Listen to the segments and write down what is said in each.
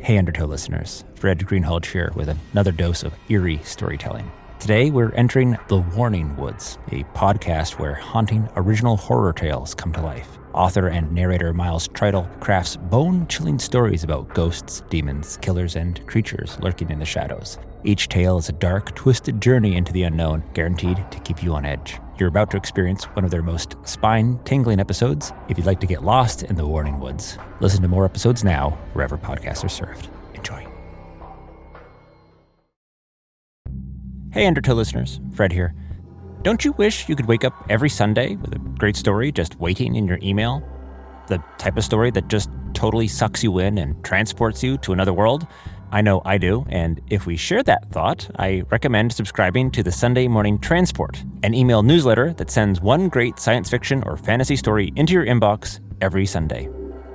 Hey Undertow listeners, Fred Greenhalgh here with another dose of eerie storytelling. Today we're entering TheWarningWoods, a podcast where haunting original horror tales come to life. Author and narrator Miles Tritle crafts bone-chilling stories about ghosts, demons, killers, and creatures lurking in the shadows. Each tale is a dark, twisted journey into the unknown, guaranteed to keep you on edge. You're about to experience one of their most spine-tingling episodes. If you'd like to get lost in the Warning Woods, listen to more episodes now, wherever podcasts are served. Enjoy. Hey Undertow listeners, Fred here. Don't you wish you could wake up every Sunday with a great story just waiting in your email? The type of story that just totally sucks you in and transports you to another world? I know I do, and if we share that thought, I recommend subscribing to the Sunday Morning Transport, an email newsletter that sends one great science fiction or fantasy story into your inbox every Sunday.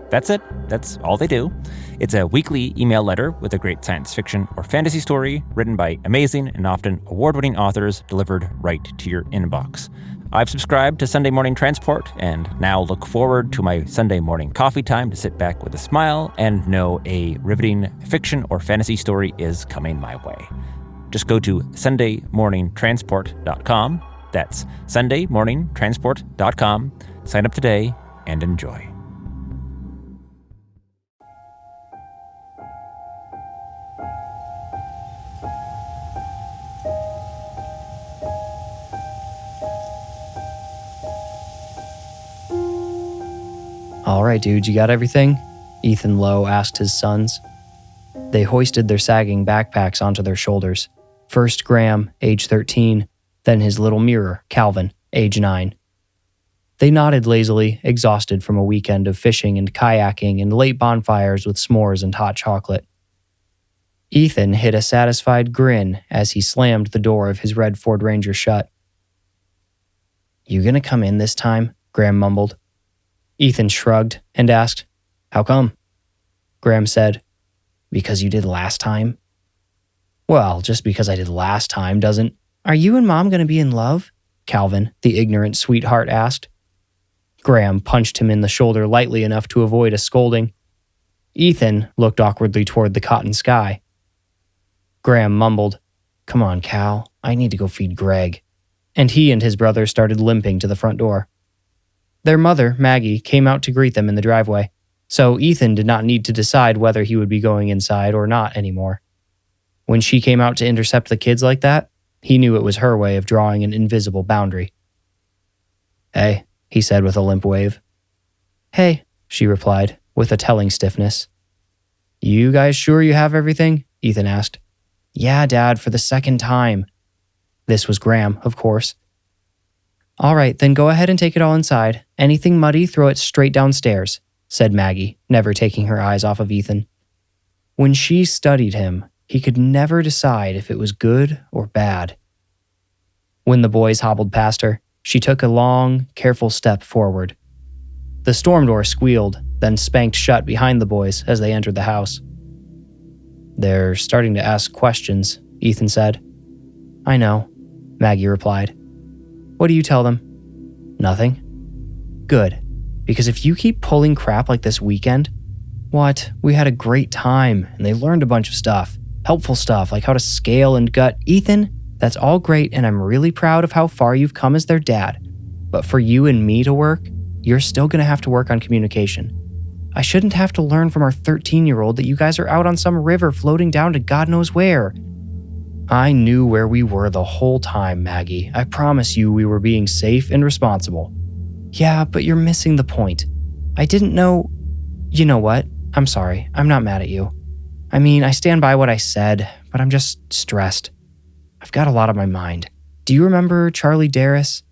That's it. That's all they do. It's a weekly email letter with a great science fiction or fantasy story written by amazing and often award-winning authors delivered right to your inbox. I've subscribed to Sunday Morning Transport and now look forward to my Sunday morning coffee time to sit back with a smile and know a riveting fiction or fantasy story is coming my way. Just go to sundaymorningtransport.com. That's sundaymorningtransport.com. Sign up today and enjoy. All right, dude, you got everything? Ethan Lowe asked his sons. They hoisted their sagging backpacks onto their shoulders. First Graham, age 13, then his little mirror, Calvin, age 9. They nodded lazily, exhausted from a weekend of fishing and kayaking and late bonfires with s'mores and hot chocolate. Ethan hid a satisfied grin as he slammed the door of his red Ford Ranger shut. "You gonna come in this time?" Graham mumbled. Ethan shrugged and asked, "How come?" Graham said, "Because you did last time." "Well, just because I did last time doesn't—" "Are you and Mom going to be in love?" Calvin, the ignorant sweetheart, asked. Graham punched him in the shoulder lightly enough to avoid a scolding. Ethan looked awkwardly toward the cotton sky. Graham mumbled, "Come on, Cal, I need to go feed Greg." And he and his brother started limping to the front door. Their mother, Maggie, came out to greet them in the driveway, so Ethan did not need to decide whether he would be going inside or not anymore. When she came out to intercept the kids like that, he knew it was her way of drawing an invisible boundary. "Hey," he said with a limp wave. "Hey," she replied, with a telling stiffness. "You guys sure you have everything?" Ethan asked. "Yeah, Dad, for the second time." This was Graham, of course. "All right, then go ahead and take it all inside. Anything muddy, throw it straight downstairs," said Maggie, never taking her eyes off of Ethan. When she studied him, he could never decide if it was good or bad. When the boys hobbled past her, she took a long, careful step forward. The storm door squealed, then spanked shut behind the boys as they entered the house. "They're starting to ask questions," Ethan said. "I know," Maggie replied. "What do you tell them?" "Nothing." "Good, because if you keep pulling crap like this weekend..." "What? We had a great time, and they learned a bunch of stuff. Helpful stuff, like how to scale and gut." "Ethan, that's all great, and I'm really proud of how far you've come as their dad. But for you and me to work, you're still going to have to work on communication. I shouldn't have to learn from our 13-year-old that you guys are out on some river floating down to God knows where." "I knew where we were the whole time, Maggie. I promise you we were being safe and responsible." "Yeah, but you're missing the point. I didn't know..." "You know what? I'm sorry. I'm not mad at you. I mean, I stand by what I said, but I'm just stressed. I've got a lot on my mind. Do you remember Charlie Darris?"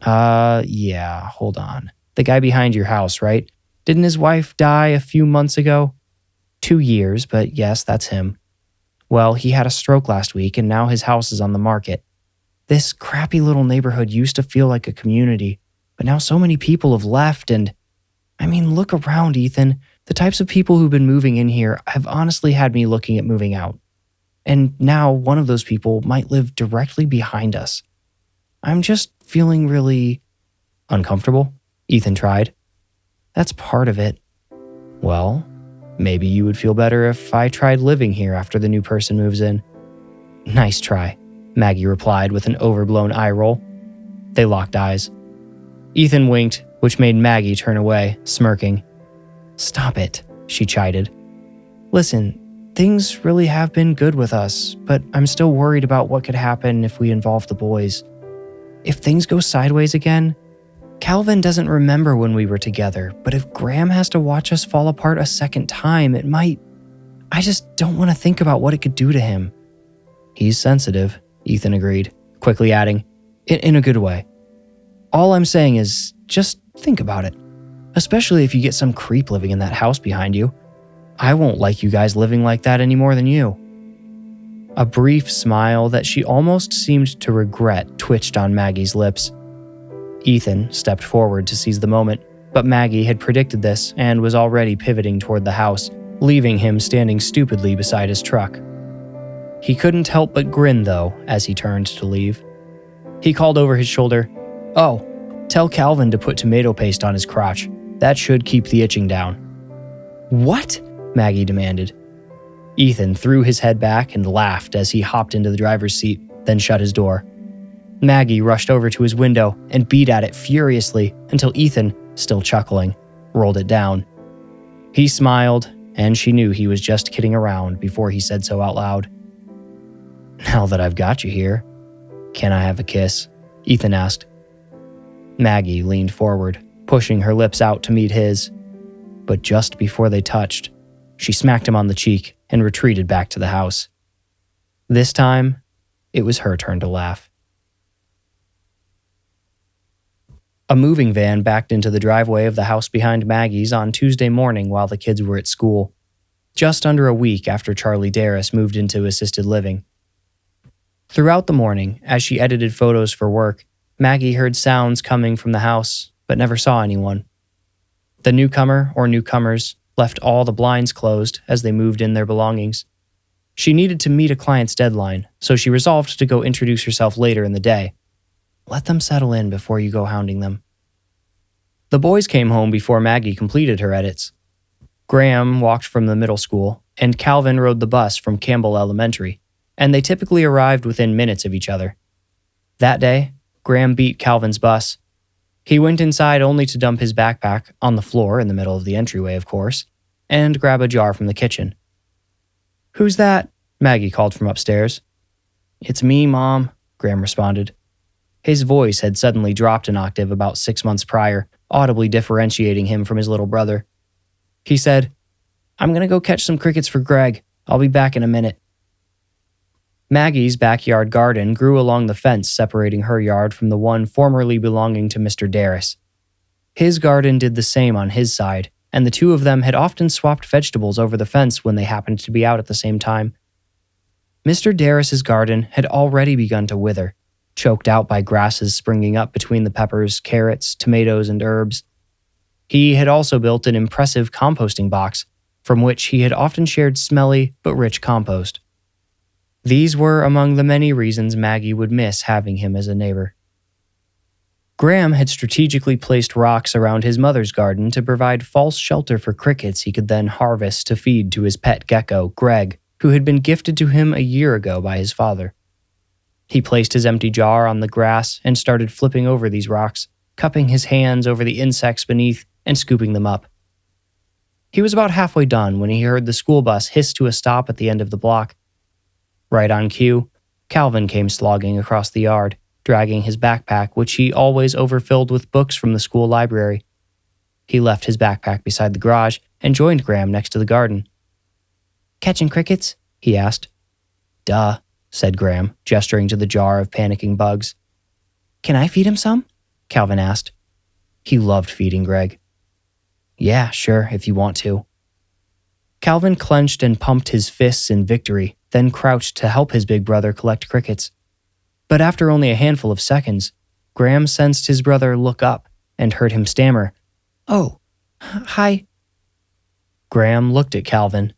Yeah, hold on. The guy behind your house, right? Didn't his wife die a few months ago?" 2 years, but yes, that's him. Well, he had a stroke last week, and now his house is on the market. This crappy little neighborhood used to feel like a community, but now so many people have left, and... I mean, look around, Ethan. The types of people who've been moving in here have honestly had me looking at moving out. And now one of those people might live directly behind us. I'm just feeling really... Uncomfortable? Ethan tried. That's part of it. Well, Maybe you would feel better if I tried living here after the new person moves in." "Nice try," Maggie replied with an overblown eye roll. They locked eyes. Ethan winked, which made Maggie turn away, smirking. "Stop it," she chided. "Listen, things really have been good with us, but I'm still worried about what could happen if we involve the boys. If things go sideways again, Calvin doesn't remember when we were together, but if Graham has to watch us fall apart a second time, it might... I just don't want to think about what it could do to him." "He's sensitive," Ethan agreed, quickly adding, in a good way. "All I'm saying is, just think about it. Especially if you get some creep living in that house behind you. I won't like you guys living like that any more than you." A brief smile that she almost seemed to regret twitched on Maggie's lips. Ethan stepped forward to seize the moment, but Maggie had predicted this and was already pivoting toward the house, leaving him standing stupidly beside his truck. He couldn't help but grin, though, as he turned to leave. He called over his shoulder, "Oh, tell Calvin to put tomato paste on his crotch. That should keep the itching down." "What?" Maggie demanded. Ethan threw his head back and laughed as he hopped into the driver's seat, then shut his door. Maggie rushed over to his window and beat at it furiously until Ethan, still chuckling, rolled it down. He smiled, and she knew he was just kidding around before he said so out loud. "Now that I've got you here, can I have a kiss?" Ethan asked. Maggie leaned forward, pushing her lips out to meet his. But just before they touched, she smacked him on the cheek and retreated back to the house. This time, it was her turn to laugh. A moving van backed into the driveway of the house behind Maggie's on Tuesday morning while the kids were at school, just under a week after Charlie Darris moved into assisted living. Throughout the morning, as she edited photos for work, Maggie heard sounds coming from the house, but never saw anyone. The newcomer or newcomers left all the blinds closed as they moved in their belongings. She needed to meet a client's deadline, so she resolved to go introduce herself later in the day. Let them settle in before you go hounding them. The boys came home before Maggie completed her edits. Graham walked from the middle school, and Calvin rode the bus from Campbell Elementary, and they typically arrived within minutes of each other. That day, Graham beat Calvin's bus. He went inside only to dump his backpack on the floor in the middle of the entryway, of course, and grab a jar from the kitchen. "Who's that?" Maggie called from upstairs. "It's me, Mom," Graham responded. His voice had suddenly dropped an octave about 6 months prior, audibly differentiating him from his little brother. He said, "I'm going to go catch some crickets for Greg. I'll be back in a minute." Maggie's backyard garden grew along the fence separating her yard from the one formerly belonging to Mr. Darris. His garden did the same on his side, and the two of them had often swapped vegetables over the fence when they happened to be out at the same time. Mr. Darris's garden had already begun to wither, choked out by grasses springing up between the peppers, carrots, tomatoes, and herbs. He had also built an impressive composting box, from which he had often shared smelly but rich compost. These were among the many reasons Maggie would miss having him as a neighbor. Graham had strategically placed rocks around his mother's garden to provide false shelter for crickets he could then harvest to feed to his pet gecko, Greg, who had been gifted to him a year ago by his father. He placed his empty jar on the grass and started flipping over these rocks, cupping his hands over the insects beneath and scooping them up. He was about halfway done when he heard the school bus hiss to a stop at the end of the block. Right on cue, Calvin came slogging across the yard, dragging his backpack, which he always overfilled with books from the school library. He left his backpack beside the garage and joined Graham next to the garden. "Catching crickets?" he asked. "Duh," said Graham, gesturing to the jar of panicking bugs. "Can I feed him some?" Calvin asked. He loved feeding Greg. "Yeah, sure, if you want to." Calvin clenched and pumped his fists in victory, then crouched to help his big brother collect crickets. But after only a handful of seconds, Graham sensed his brother look up and heard him stammer, "Oh, hi." Graham looked at Calvin,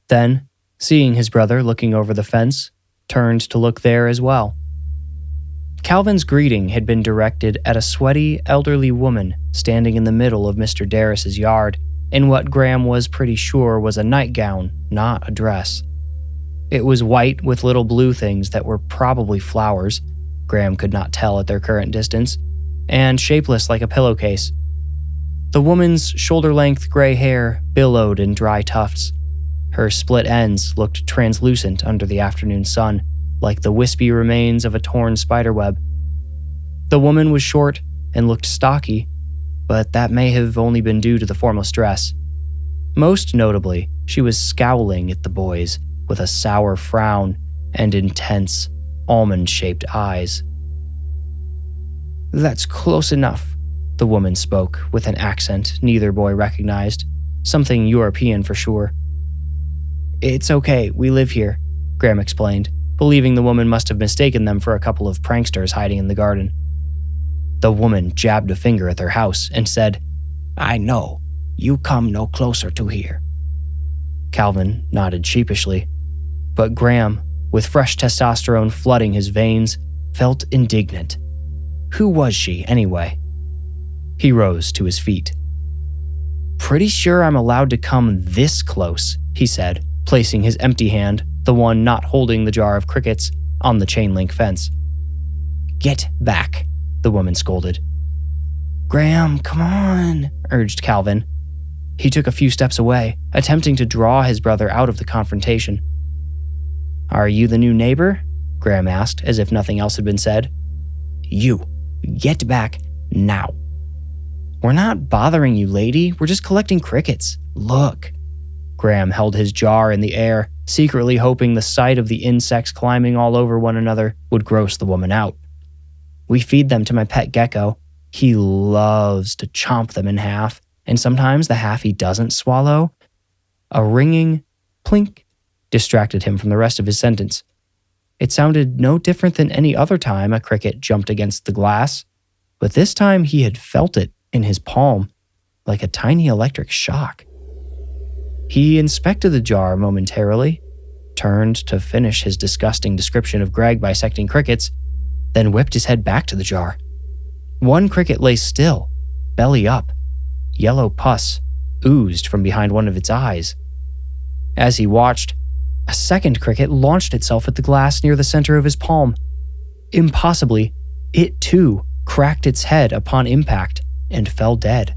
then, seeing his brother looking over the fence, turned to look there as well. Calvin's greeting had been directed at a sweaty, elderly woman standing in the middle of Mr. Darris's yard in what Graham was pretty sure was a nightgown, not a dress. It was white with little blue things that were probably flowers, Graham could not tell at their current distance, and shapeless like a pillowcase. The woman's shoulder-length gray hair billowed in dry tufts. Her split ends looked translucent under the afternoon sun, like the wispy remains of a torn spiderweb. The woman was short and looked stocky, but that may have only been due to the formless dress. Most notably, she was scowling at the boys with a sour frown and intense, almond-shaped eyes. "That's close enough," the woman spoke with an accent neither boy recognized, something European for sure. "It's okay, we live here," Graham explained, believing the woman must have mistaken them for a couple of pranksters hiding in the garden. The woman jabbed a finger at their house and said, "I know, you come no closer to here." Calvin nodded sheepishly, but Graham, with fresh testosterone flooding his veins, felt indignant. Who was she, anyway? He rose to his feet. "Pretty sure I'm allowed to come this close," he said, placing his empty hand, the one not holding the jar of crickets, on the chain-link fence. "Get back," the woman scolded. "Graham, come on," urged Calvin. He took a few steps away, attempting to draw his brother out of the confrontation. "Are you the new neighbor?" Graham asked, as if nothing else had been said. "You, get back now." "We're not bothering you, lady. We're just collecting crickets. Look." Graham held his jar in the air, secretly hoping the sight of the insects climbing all over one another would gross the woman out. "We feed them to my pet gecko. He loves to chomp them in half, and sometimes the half he doesn't swallow." A ringing plink distracted him from the rest of his sentence. It sounded no different than any other time a cricket jumped against the glass, but this time he had felt it in his palm, like a tiny electric shock. He inspected the jar momentarily, turned to finish his disgusting description of Greg bisecting crickets, then whipped his head back to the jar. One cricket lay still, belly up. Yellow pus oozed from behind one of its eyes. As he watched, a second cricket launched itself at the glass near the center of his palm. Impossibly, it too cracked its head upon impact and fell dead.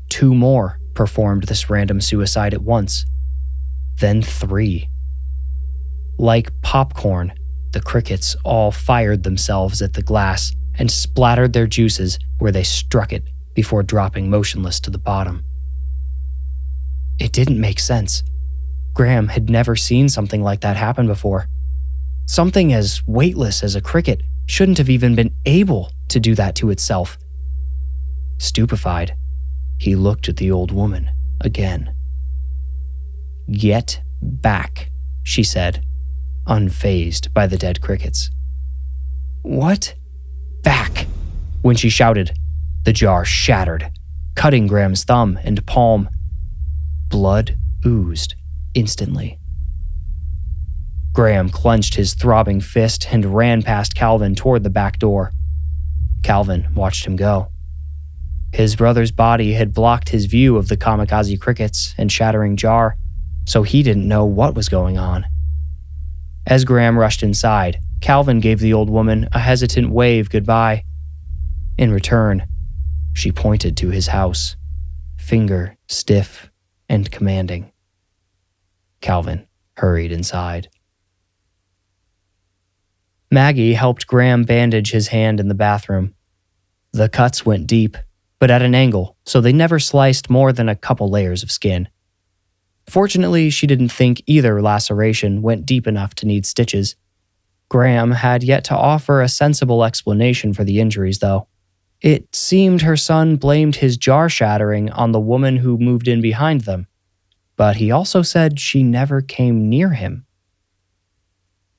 Two more performed this random suicide at once. Then three. Like popcorn, the crickets all fired themselves at the glass and splattered their juices where they struck it before dropping motionless to the bottom. It didn't make sense. Graham had never seen something like that happen before. Something as weightless as a cricket shouldn't have even been able to do that to itself. Stupefied, he looked at the old woman again. "Get back," she said, unfazed by the dead crickets. "What? Back!" When she shouted, the jar shattered, cutting Graham's thumb and palm. Blood oozed instantly. Graham clenched his throbbing fist and ran past Calvin toward the back door. Calvin watched him go. His brother's body had blocked his view of the kamikaze crickets and shattering jar, so he didn't know what was going on. As Graham rushed inside, Calvin gave the old woman a hesitant wave goodbye. In return, she pointed to his house, finger stiff and commanding. Calvin hurried inside. Maggie helped Graham bandage his hand in the bathroom. The cuts went deep, but at an angle, so they never sliced more than a couple layers of skin. Fortunately, she didn't think either laceration went deep enough to need stitches. Graham had yet to offer a sensible explanation for the injuries, though. It seemed her son blamed his jar shattering on the woman who moved in behind them, but he also said she never came near him.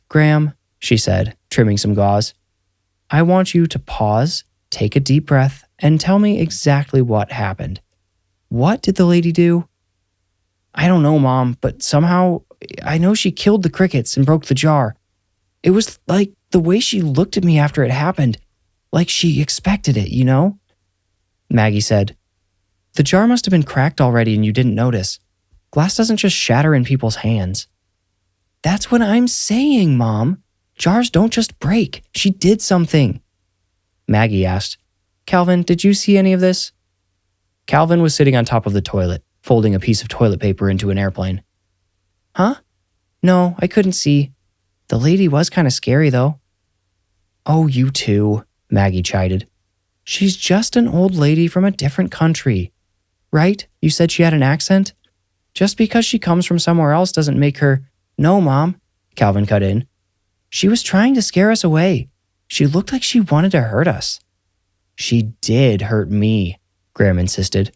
"Graham," she said, trimming some gauze, "I want you to pause, take a deep breath, and tell me exactly what happened. What did the lady do?" "I don't know, Mom, but somehow I know she killed the crickets and broke the jar. It was like the way she looked at me after it happened, like she expected it, you know?" Maggie said, The jar must have been cracked already and you didn't notice. Glass doesn't just shatter in people's hands. That's what I'm saying, Mom. Jars don't just break. She did something. Maggie asked, Calvin, did you see any of this? Calvin was sitting on top of the toilet, folding a piece of toilet paper into an airplane. Huh? No, I couldn't see. The lady was kind of scary, though. Oh, you too, Maggie chided. She's just an old lady from a different country. Right? You said she had an accent? Just because she comes from somewhere else doesn't make her... No, Mom, Calvin cut in. She was trying to scare us away. She looked like she wanted to hurt us. She did hurt me, Graham insisted.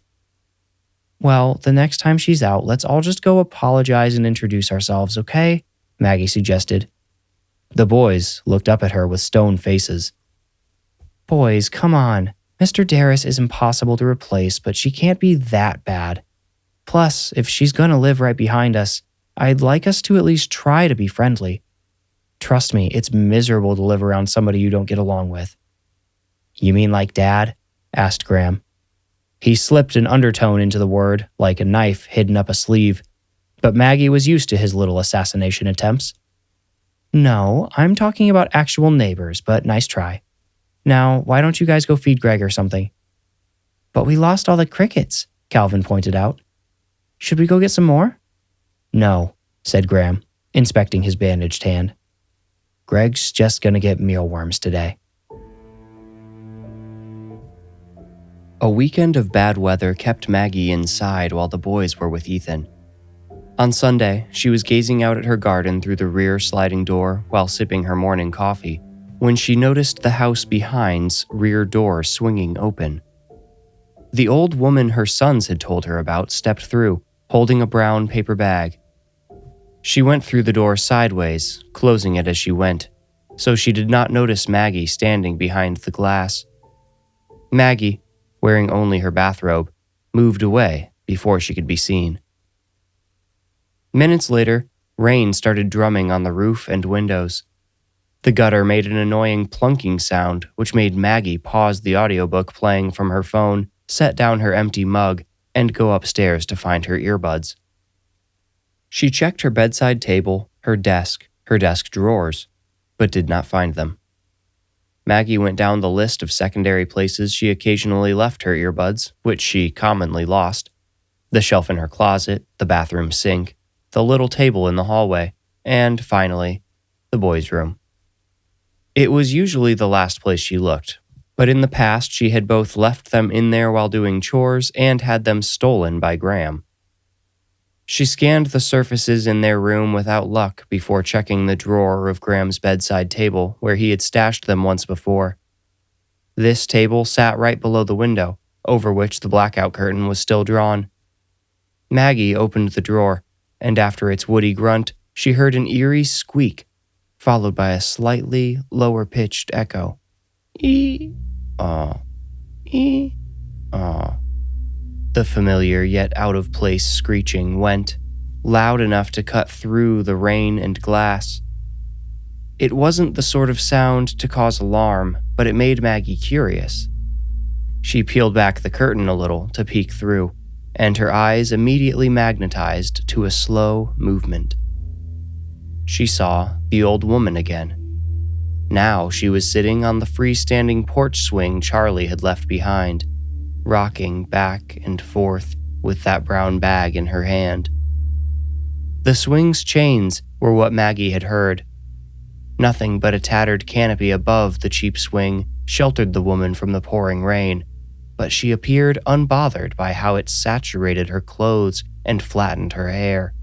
Well, the next time she's out, let's all just go apologize and introduce ourselves, okay? Maggie suggested. The boys looked up at her with stone faces. Boys, come on. Mr. Darris is impossible to replace, but she can't be that bad. Plus, if she's gonna live right behind us, I'd like us to at least try to be friendly. Trust me, it's miserable to live around somebody you don't get along with. You mean like Dad? Asked Graham. He slipped an undertone into the word, like a knife hidden up a sleeve, but Maggie was used to his little assassination attempts. No, I'm talking about actual neighbors, but nice try. Now, why don't you guys go feed Greg or something? But we lost all the crickets, Calvin pointed out. Should we go get some more? No, said Graham, inspecting his bandaged hand. Greg's just gonna get mealworms today. A weekend of bad weather kept Maggie inside while the boys were with Ethan. On Sunday, she was gazing out at her garden through the rear sliding door while sipping her morning coffee when she noticed the house behind's rear door swinging open. The old woman her sons had told her about stepped through, holding a brown paper bag. She went through the door sideways, closing it as she went, so she did not notice Maggie standing behind the glass. Maggie, wearing only her bathrobe, moved away before she could be seen. Minutes later, rain started drumming on the roof and windows. The gutter made an annoying plunking sound, which made Maggie pause the audiobook playing from her phone, set down her empty mug, and go upstairs to find her earbuds. She checked her bedside table, her desk drawers, but did not find them. Maggie went down the list of secondary places she occasionally left her earbuds, which she commonly lost: the shelf in her closet, the bathroom sink, the little table in the hallway, and, finally, the boys' room. It was usually the last place she looked, but in the past she had both left them in there while doing chores and had them stolen by Graham. She scanned the surfaces in their room without luck before checking the drawer of Graham's bedside table where he had stashed them once before. This table sat right below the window, over which the blackout curtain was still drawn. Maggie opened the drawer, and after its woody grunt, she heard an eerie squeak, followed by a slightly lower-pitched echo. Ee-aw, ee-aw. The familiar yet out-of-place screeching went, loud enough to cut through the rain and glass. It wasn't the sort of sound to cause alarm, but it made Maggie curious. She peeled back the curtain a little to peek through, and her eyes immediately magnetized to a slow movement. She saw the old woman again. Now she was sitting on the freestanding porch swing Charlie had left behind, rocking back and forth with that brown bag in her hand. The swing's chains were what Maggie had heard. Nothing but a tattered canopy above the cheap swing sheltered the woman from the pouring rain, but she appeared unbothered by how it saturated her clothes and flattened her hair.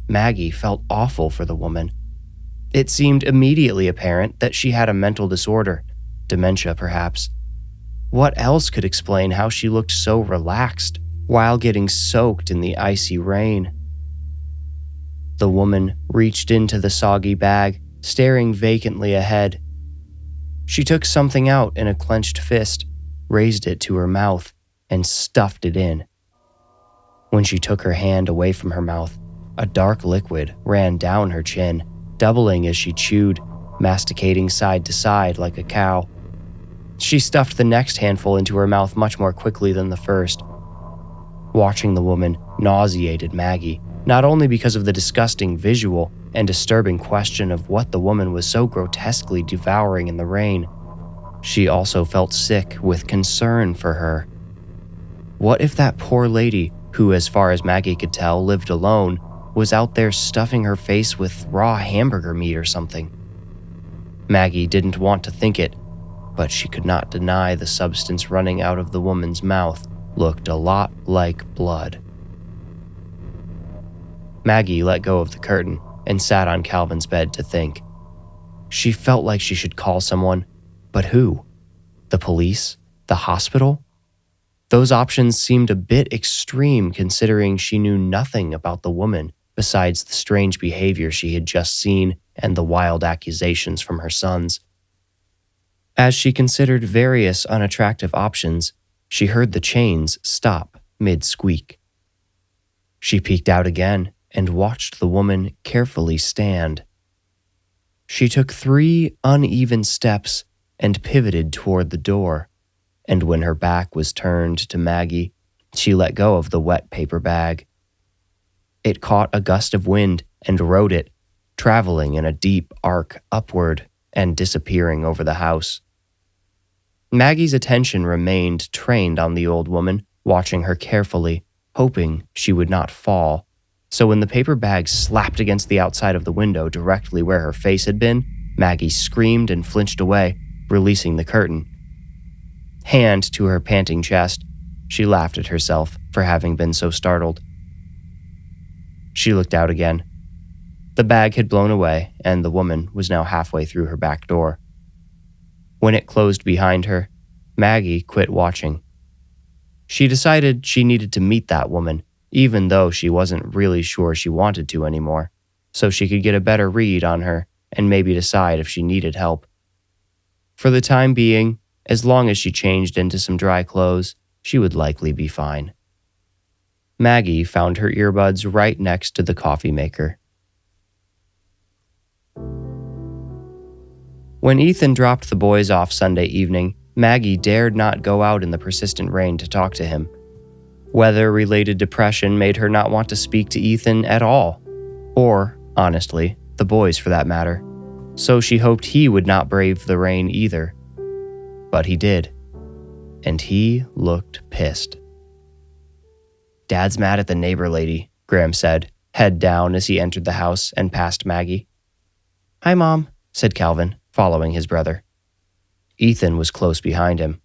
Maggie felt awful for the woman. It seemed immediately apparent that she had a mental disorder, dementia perhaps. What else could explain how she looked so relaxed while getting soaked in the icy rain? The woman reached into the soggy bag, staring vacantly ahead. She took something out in a clenched fist, raised it to her mouth, and stuffed it in. When she took her hand away from her mouth, a dark liquid ran down her chin, doubling as she chewed, masticating side to side like a cow. She stuffed the next handful into her mouth much more quickly than the first. Watching the woman nauseated Maggie, not only because of the disgusting visual and disturbing question of what the woman was so grotesquely devouring in the rain, she also felt sick with concern for her. What if that poor lady, who as far as Maggie could tell lived alone, was out there stuffing her face with raw hamburger meat or something? Maggie didn't want to think it, but she could not deny the substance running out of the woman's mouth looked a lot like blood. Maggie let go of the curtain and sat on Calvin's bed to think. She felt like she should call someone, but who? The police? The hospital? Those options seemed a bit extreme considering she knew nothing about the woman besides the strange behavior she had just seen and the wild accusations from her sons. As she considered various unattractive options, she heard the chains stop mid-squeak. She peeked out again and watched the woman carefully stand. She took 3 uneven steps and pivoted toward the door, and when her back was turned to Maggie, she let go of the wet paper bag. It caught a gust of wind and rode it, traveling in a deep arc upward and disappearing over the house. Maggie's attention remained trained on the old woman, watching her carefully, hoping she would not fall. So when the paper bag slapped against the outside of the window directly where her face had been, Maggie screamed and flinched away, releasing the curtain. Hand to her panting chest, she laughed at herself for having been so startled. She looked out again. The bag had blown away, and the woman was now halfway through her back door. When it closed behind her, Maggie quit watching. She decided she needed to meet that woman, even though she wasn't really sure she wanted to anymore, so she could get a better read on her and maybe decide if she needed help. For the time being, as long as she changed into some dry clothes, she would likely be fine. Maggie found her earbuds right next to the coffee maker. When Ethan dropped the boys off Sunday evening, Maggie dared not go out in the persistent rain to talk to him. Weather-related depression made her not want to speak to Ethan at all, or, honestly, the boys for that matter, so she hoped he would not brave the rain either. But he did, and he looked pissed. "Dad's mad at the neighbor lady," Graham said, head down as he entered the house and passed Maggie. "Hi, Mom," said Calvin, following his brother. Ethan was close behind him.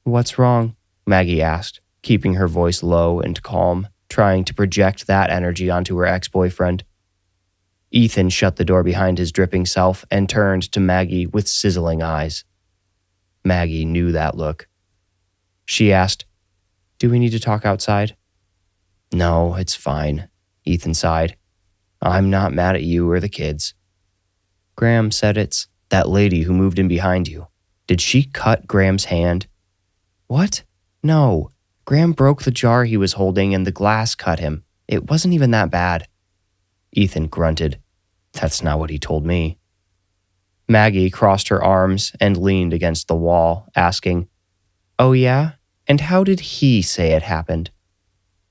"What's wrong?" Maggie asked, keeping her voice low and calm, trying to project that energy onto her ex-boyfriend. Ethan shut the door behind his dripping self and turned to Maggie with sizzling eyes. Maggie knew that look. She asked, "Do we need to talk outside?" "No, it's fine," Ethan sighed. "I'm not mad at you or the kids." "Graham said it's that lady who moved in behind you. Did she cut Graham's hand?" "What? No. Graham broke the jar he was holding and the glass cut him. It wasn't even that bad." Ethan grunted. "That's not what he told me." Maggie crossed her arms and leaned against the wall, asking, "Oh yeah? And how did he say it happened?"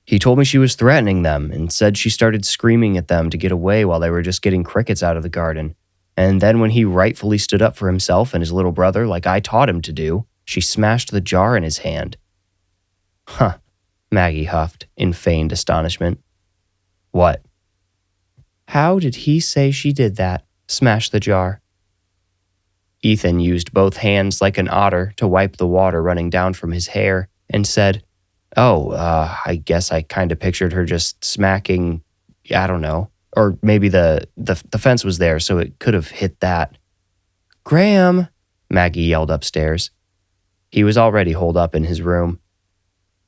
"He told me she was threatening them and said she started screaming at them to get away while they were just getting crickets out of the garden. And then when he rightfully stood up for himself and his little brother like I taught him to do, she smashed the jar in his hand." "Huh," Maggie huffed in feigned astonishment. "What?" "How did he say she did that? Smash the jar?" Ethan used both hands like an otter to wipe the water running down from his hair and said, I guess I kind of pictured her just smacking, I don't know. Or maybe the fence was there, so it could have hit that." "Graham!" Maggie yelled upstairs. He was already holed up in his room.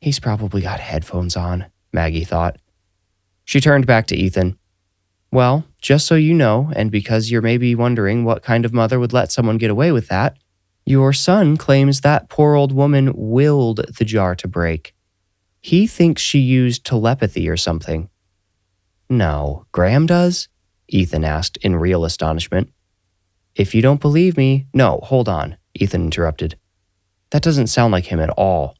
"He's probably got headphones on," Maggie thought. She turned back to Ethan. "Well, just so you know, and because you're maybe wondering what kind of mother would let someone get away with that, your son claims that poor old woman willed the jar to break. He thinks she used telepathy or something." "No, Graham does?" Ethan asked in real astonishment. "If you don't believe me, no, hold on. Ethan interrupted. That doesn't sound like him at all.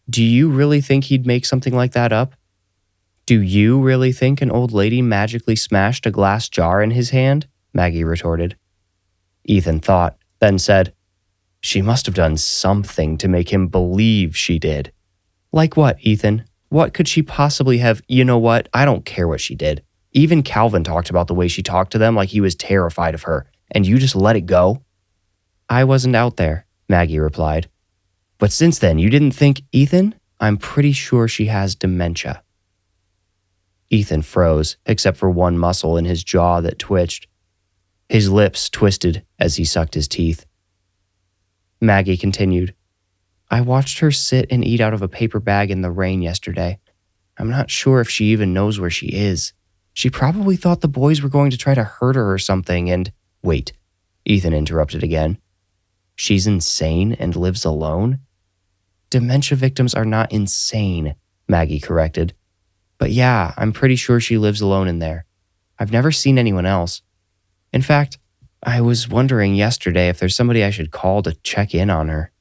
Do you really think he'd make something like that up? Do you really think an old lady magically smashed a glass jar in his hand? Maggie retorted. Ethan thought, then said, She must have done something to make him believe she did. Like what, Ethan? What could she possibly have? You know what? I don't care what she did. Even Calvin talked about the way she talked to them like he was terrified of her, and you just let it go? I wasn't out there, Maggie replied. But since then, you didn't think, Ethan? I'm pretty sure she has dementia. Ethan froze, except for one muscle in his jaw that twitched. His lips twisted as he sucked his teeth. Maggie continued, I watched her sit and eat out of a paper bag in the rain yesterday. I'm not sure if she even knows where she is. She probably thought the boys were going to try to hurt her or something and… Wait, Ethan interrupted again. She's insane and lives alone? Dementia victims are not insane, Maggie corrected. But yeah, I'm pretty sure she lives alone in there. I've never seen anyone else. In fact, I was wondering yesterday if there's somebody I should call to check in on her.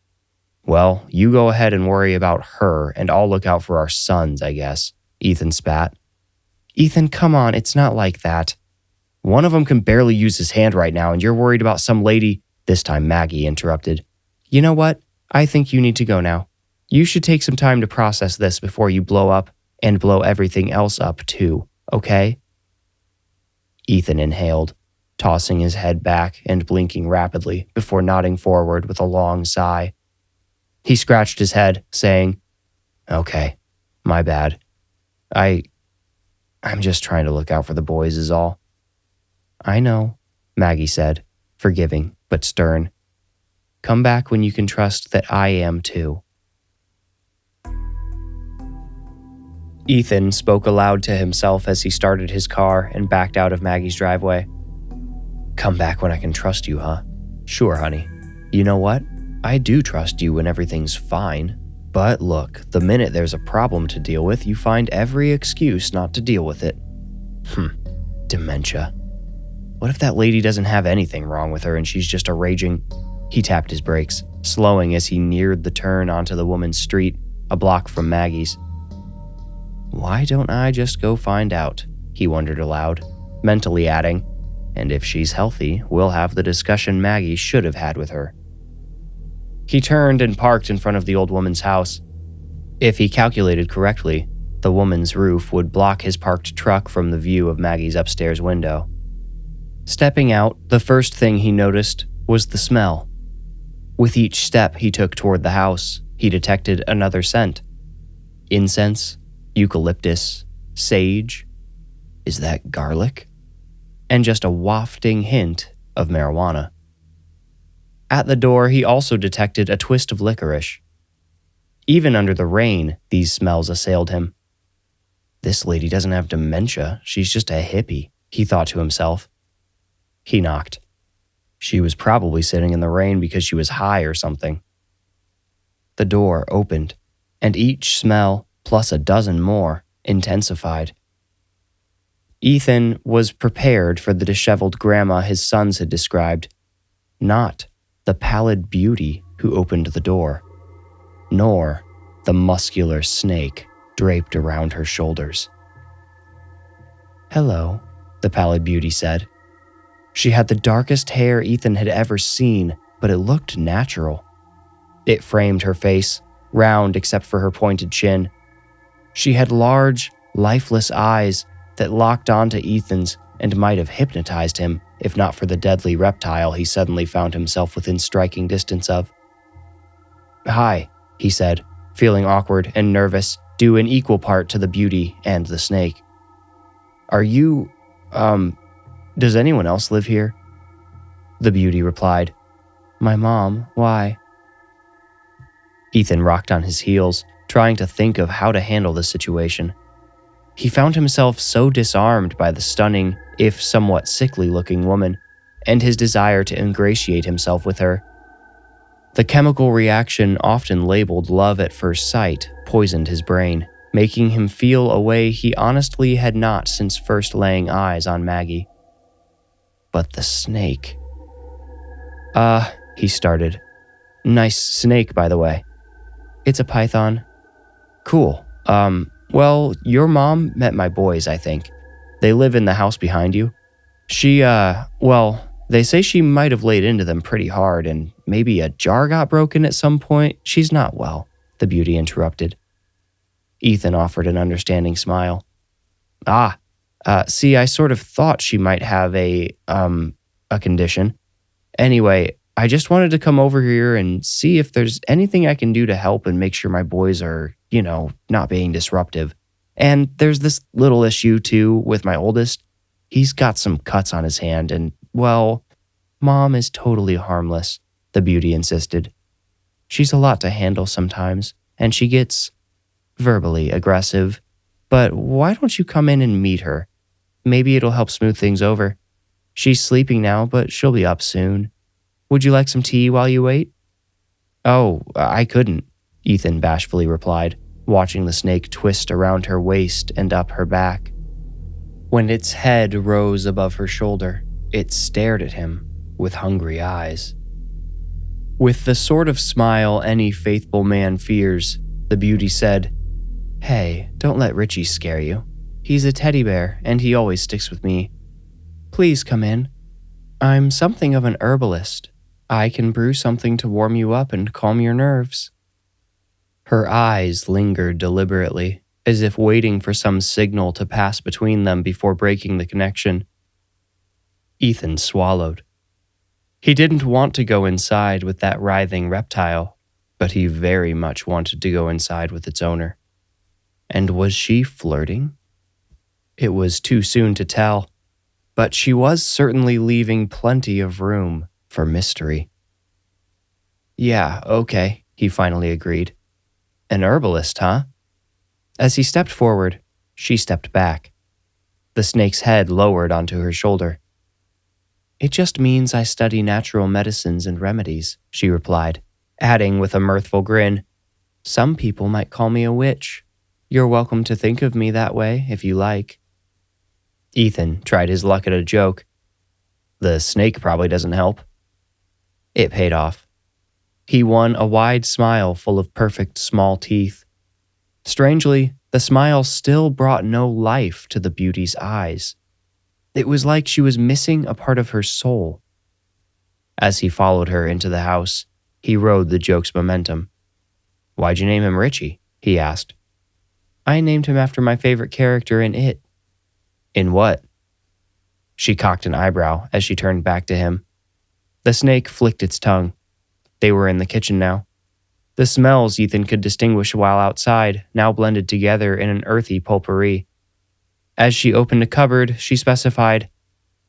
Well, you go ahead and worry about her, and I'll look out for our sons, I guess, Ethan spat. Ethan, come on, it's not like that. One of them can barely use his hand right now, and you're worried about some lady… This time Maggie interrupted. You know what? I think you need to go now. You should take some time to process this before you blow up and blow everything else up too, okay? Ethan inhaled, tossing his head back and blinking rapidly before nodding forward with a long sigh. He scratched his head, saying, Okay, my bad. I'm just trying to look out for the boys is all. I know, Maggie said, forgiving but stern. Come back when you can trust that I am too. Ethan spoke aloud to himself as he started his car and backed out of Maggie's driveway. Come back when I can trust you, huh? Sure, honey. You know what? I do trust you when everything's fine. But look, the minute there's a problem to deal with, you find every excuse not to deal with it. Dementia. What if that lady doesn't have anything wrong with her and she's just a raging… He tapped his brakes, slowing as he neared the turn onto the woman's street, a block from Maggie's. Why don't I just go find out? He wondered aloud, mentally adding, and if she's healthy, we'll have the discussion Maggie should have had with her. He turned and parked in front of the old woman's house. If he calculated correctly, the woman's roof would block his parked truck from the view of Maggie's upstairs window. Stepping out, the first thing he noticed was the smell. With each step he took toward the house, he detected another scent. Incense, eucalyptus, sage. Is that garlic? And just a wafting hint of marijuana. At the door, he also detected a twist of licorice. Even under the rain, these smells assailed him. This lady doesn't have dementia, she's just a hippie, he thought to himself. He knocked. She was probably sitting in the rain because she was high or something. The door opened, and each smell, plus a dozen more, intensified. Ethan was prepared for the disheveled grandma his sons had described, not the pallid beauty who opened the door, nor the muscular snake draped around her shoulders. Hello, the pallid beauty said. She had the darkest hair Ethan had ever seen, but it looked natural. It framed her face, round except for her pointed chin. She had large, lifeless eyes that locked onto Ethan's and might have hypnotized him, if not for the deadly reptile he suddenly found himself within striking distance of. Hi, he said, feeling awkward and nervous, due in equal part to the beauty and the snake. Are you, does anyone else live here? The beauty replied, My mom, why? Ethan rocked on his heels, trying to think of how to handle the situation. He found himself so disarmed by the stunning, if somewhat sickly-looking woman, and his desire to ingratiate himself with her. The chemical reaction often labeled love at first sight poisoned his brain, making him feel a way he honestly had not since first laying eyes on Maggie. But the snake… he started. Nice snake, by the way. It's a python. Cool. Well, your mom met my boys, I think. They live in the house behind you. They say she might have laid into them pretty hard and maybe a jar got broken at some point. She's not well, the beauty interrupted. Ethan offered an understanding smile. See, I sort of thought she might have a condition. Anyway, I just wanted to come over here and see if there's anything I can do to help and make sure my boys are, not being disruptive. And there's this little issue, too, with my oldest. He's got some cuts on his hand and, well, Mom is totally harmless, the beauty insisted. She's a lot to handle sometimes, and she gets verbally aggressive. But why don't you come in and meet her? Maybe it'll help smooth things over. She's sleeping now, but she'll be up soon. Would you like some tea while you wait? Oh, I couldn't, Ethan bashfully replied, watching the snake twist around her waist and up her back. When its head rose above her shoulder, it stared at him with hungry eyes. With the sort of smile any faithful man fears, the beauty said, Hey, don't let Richie scare you. He's a teddy bear, and he always sticks with me. Please come in. I'm something of an herbalist. I can brew something to warm you up and calm your nerves. Her eyes lingered deliberately, as if waiting for some signal to pass between them before breaking the connection. Ethan swallowed. He didn't want to go inside with that writhing reptile, but he very much wanted to go inside with its owner. And was she flirting? It was too soon to tell, but she was certainly leaving plenty of room for mystery. Yeah, okay, he finally agreed. An herbalist, huh? As he stepped forward, she stepped back. The snake's head lowered onto her shoulder. It just means I study natural medicines and remedies, she replied, adding with a mirthful grin, Some people might call me a witch. You're welcome to think of me that way if you like. Ethan tried his luck at a joke. The snake probably doesn't help. It paid off. He won a wide smile full of perfect small teeth. Strangely, the smile still brought no life to the beauty's eyes. It was like she was missing a part of her soul. As he followed her into the house, he rode the joke's momentum. Why'd you name him Richie? He asked. I named him after my favorite character in It. In what? She cocked an eyebrow as she turned back to him. The snake flicked its tongue. They were in the kitchen now. The smells Ethan could distinguish while outside now blended together in an earthy potpourri. As she opened a cupboard, she specified,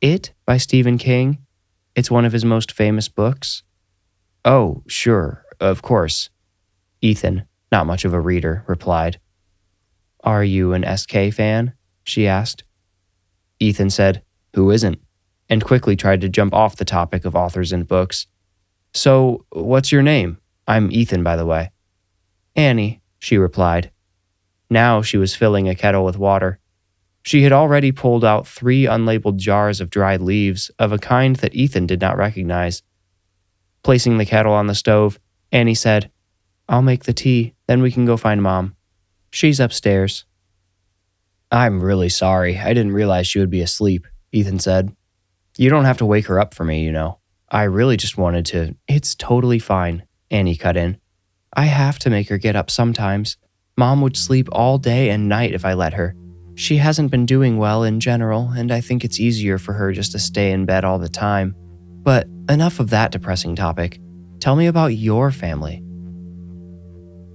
It by Stephen King. It's one of his most famous books. Oh, sure, of course. Ethan, not much of a reader, replied. Are you an SK fan? She asked. Ethan said, Who isn't? And quickly tried to jump off the topic of authors and books. So, what's your name? I'm Ethan, by the way. Annie, she replied. Now she was filling a kettle with water. She had already pulled out 3 unlabeled jars of dried leaves of a kind that Ethan did not recognize. Placing the kettle on the stove, Annie said, I'll make the tea, then we can go find Mom. She's upstairs. I'm really sorry. I didn't realize she would be asleep, Ethan said. You don't have to wake her up for me, you know. I really just wanted to. It's totally fine, Annie cut in. I have to make her get up sometimes. Mom would sleep all day and night if I let her. She hasn't been doing well in general, and I think it's easier for her just to stay in bed all the time. But enough of that depressing topic. Tell me about your family.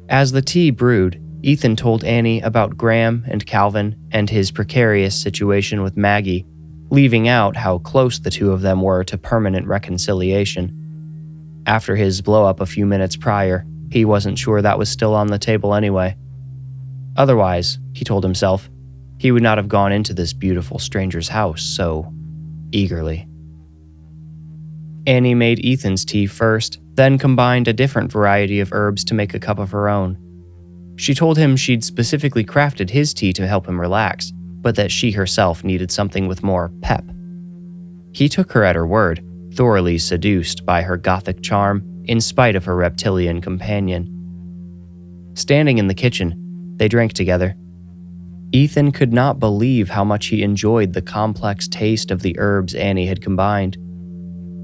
As the tea brewed, Ethan told Annie about Graham and Calvin and his precarious situation with Maggie, leaving out how close the two of them were to permanent reconciliation. After his blow-up a few minutes prior, he wasn't sure that was still on the table anyway. Otherwise, he told himself, he would not have gone into this beautiful stranger's house so eagerly. Annie made Ethan's tea first, then combined a different variety of herbs to make a cup of her own. She told him she'd specifically crafted his tea to help him relax, but that she herself needed something with more pep. He took her at her word, thoroughly seduced by her gothic charm, in spite of her reptilian companion. Standing in the kitchen, they drank together. Ethan could not believe how much he enjoyed the complex taste of the herbs Annie had combined.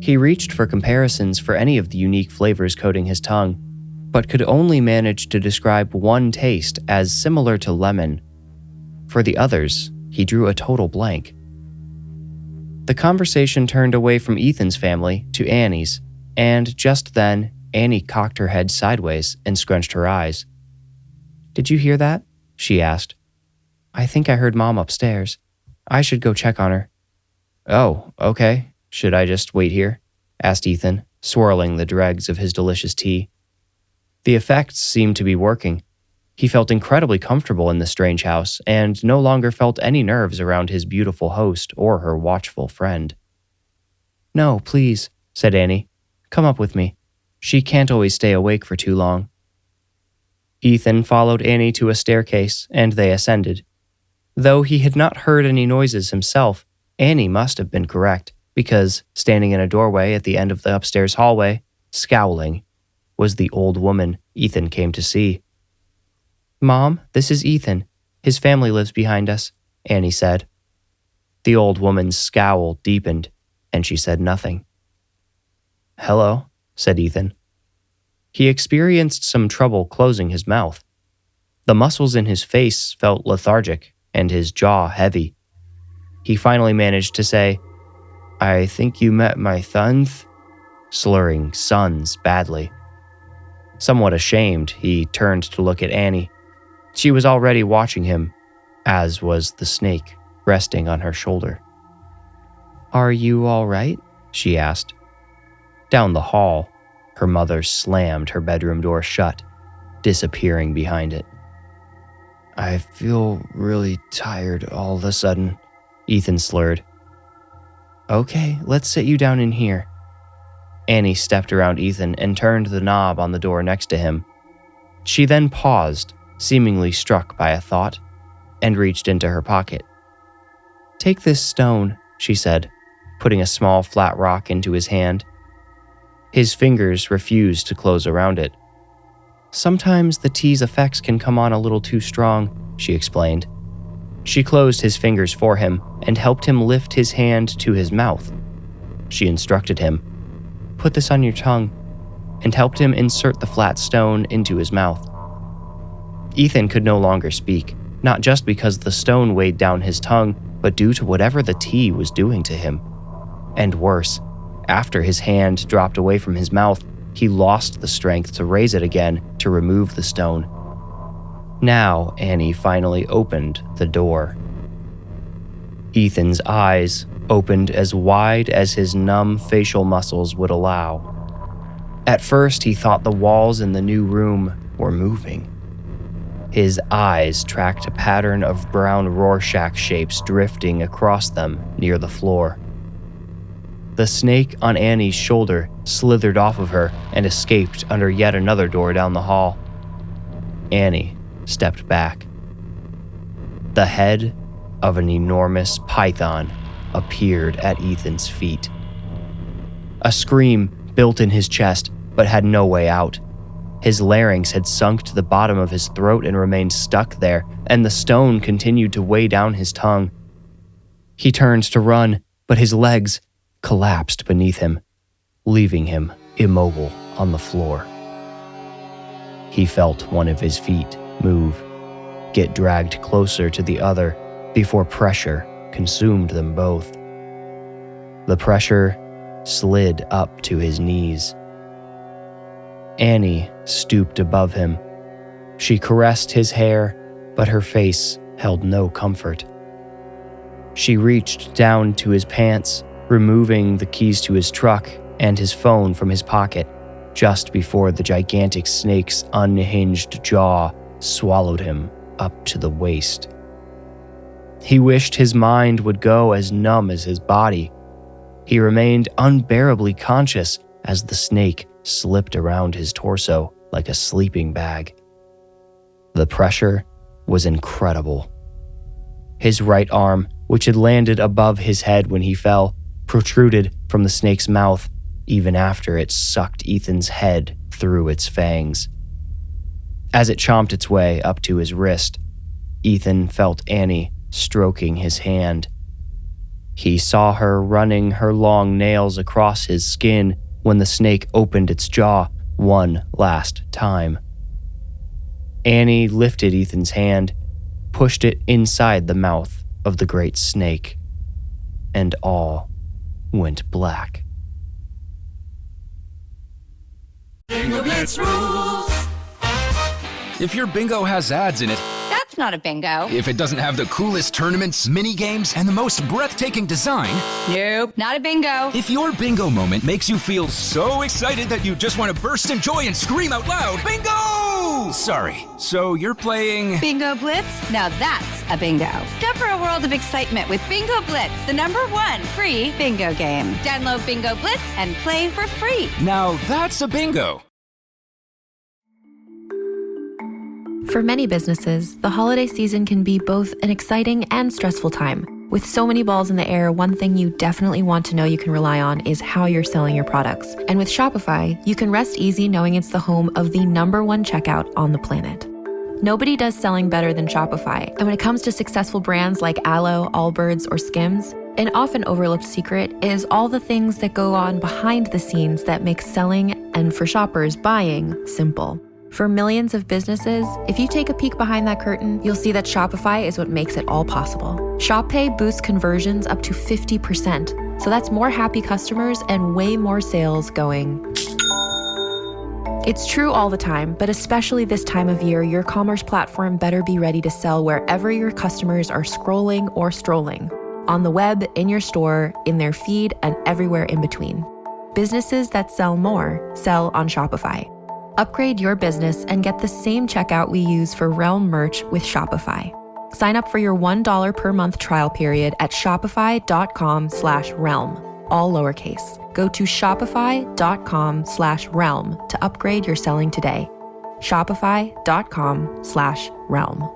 He reached for comparisons for any of the unique flavors coating his tongue, but could only manage to describe one taste as similar to lemon. For the others, he drew a total blank. The conversation turned away from Ethan's family to Annie's, and just then, Annie cocked her head sideways and scrunched her eyes. "Did you hear that?" she asked. "I think I heard Mom upstairs. I should go check on her." "Oh, okay. Should I just wait here?" asked Ethan, swirling the dregs of his delicious tea. The effects seemed to be working. He felt incredibly comfortable in the strange house and no longer felt any nerves around his beautiful host or her watchful friend. "No, please," said Annie. "Come up with me. She can't always stay awake for too long." Ethan followed Annie to a staircase and they ascended. Though he had not heard any noises himself, Annie must have been correct, because standing in a doorway at the end of the upstairs hallway, scowling, was the old woman Ethan came to see. "Mom, this is Ethan. His family lives behind us," Annie said. The old woman's scowl deepened, and she said nothing. "Hello," said Ethan. He experienced some trouble closing his mouth. The muscles in his face felt lethargic and his jaw heavy. He finally managed to say, "I think you met my sons," slurring sons badly. Somewhat ashamed, he turned to look at Annie. She was already watching him, as was the snake resting on her shoulder. "Are you all right?" she asked. Down the hall, her mother slammed her bedroom door shut, disappearing behind it. "I feel really tired all of a sudden," Ethan slurred. "Okay, let's sit you down in here." Annie stepped around Ethan and turned the knob on the door next to him. She then paused, seemingly struck by a thought, and reached into her pocket. "Take this stone," she said, putting a small flat rock into his hand. His fingers refused to close around it. "Sometimes the tea's effects can come on a little too strong," she explained. She closed his fingers for him and helped him lift his hand to his mouth. She instructed him, "Put this on your tongue," and helped him insert the flat stone into his mouth. Ethan could no longer speak, not just because the stone weighed down his tongue, but due to whatever the tea was doing to him. And worse, after his hand dropped away from his mouth, he lost the strength to raise it again to remove the stone. Now Annie finally opened the door. Ethan's eyes opened as wide as his numb facial muscles would allow. At first, he thought the walls in the new room were moving. His eyes tracked a pattern of brown Rorschach shapes drifting across them near the floor. The snake on Annie's shoulder slithered off of her and escaped under yet another door down the hall. Annie stepped back. The head of an enormous python appeared at Ethan's feet. A scream built in his chest, but had no way out. His larynx had sunk to the bottom of his throat and remained stuck there, and the stone continued to weigh down his tongue. He turned to run, but his legs collapsed beneath him, leaving him immobile on the floor. He felt one of his feet move, get dragged closer to the other before pressure consumed them both. The pressure slid up to his knees. Annie stooped above him. She caressed his hair, but her face held no comfort. She reached down to his pants, removing the keys to his truck and his phone from his pocket, just before the gigantic snake's unhinged jaw swallowed him up to the waist. He wished his mind would go as numb as his body. He remained unbearably conscious as the snake slipped around his torso like a sleeping bag. The pressure was incredible. His right arm, which had landed above his head when he fell, protruded from the snake's mouth even after it sucked Ethan's head through its fangs. As it chomped its way up to his wrist, Ethan felt Annie stroking his hand. He saw her running her long nails across his skin when the snake opened its jaw one last time. Annie lifted Ethan's hand, pushed it inside the mouth of the great snake, and all went black. Bingo Blitz rules. If your bingo has ads in it, That's not a bingo. if it doesn't have the coolest tournaments, mini games, and the most breathtaking design, Nope, not a bingo. if your bingo moment makes you feel so excited that you just want to burst in joy and scream out loud, bingo! Sorry, so you're playing... Bingo Blitz? Now that's a bingo. Go for a world of excitement with Bingo Blitz, the #1 free bingo game. Download Bingo Blitz and play for free. Now that's a bingo. For many businesses, the holiday season can be both an exciting and stressful time. With so many balls in the air, one thing you definitely want to know you can rely on is how you're selling your products. And with Shopify, you can rest easy knowing it's the home of the #1 checkout on the planet. Nobody does selling better than Shopify. And when it comes to successful brands like Aloe, Allbirds, or Skims, an often overlooked secret is all the things that go on behind the scenes that make selling and, for shoppers, buying simple. For millions of businesses, if you take a peek behind that curtain, you'll see that Shopify is what makes it all possible. Shop Pay boosts conversions up to 50%. So that's more happy customers and way more sales going. It's true all the time, but especially this time of year, your commerce platform better be ready to sell wherever your customers are scrolling or strolling. On the web, in your store, in their feed, and everywhere in between. Businesses that sell more sell on Shopify. Upgrade your business and get the same checkout we use for Realm merch with Shopify. Sign up for your $1 per month trial period at shopify.com/realm, all lowercase. Go to shopify.com/realm to upgrade your selling today. Shopify.com/realm.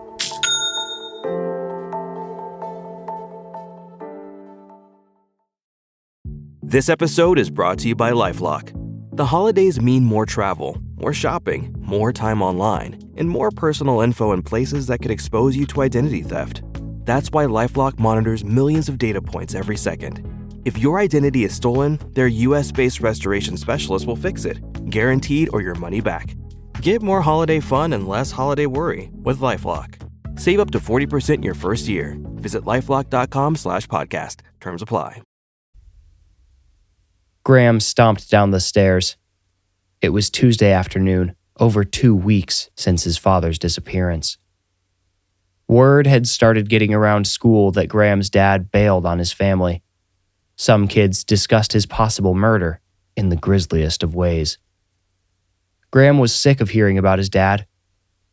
This episode is brought to you by LifeLock. The holidays mean more travel, more shopping, more time online, and more personal info in places that could expose you to identity theft. That's why LifeLock monitors millions of data points every second. If your identity is stolen, their US-based restoration specialist will fix it, guaranteed or your money back. Get more holiday fun and less holiday worry with LifeLock. Save up to 40% your first year. Visit lifelock.com/podcast. Terms apply. Graham stomped down the stairs. It was Tuesday afternoon, over 2 weeks since his father's disappearance. Word had started getting around school that Graham's dad bailed on his family. Some kids discussed his possible murder in the grisliest of ways. Graham was sick of hearing about his dad.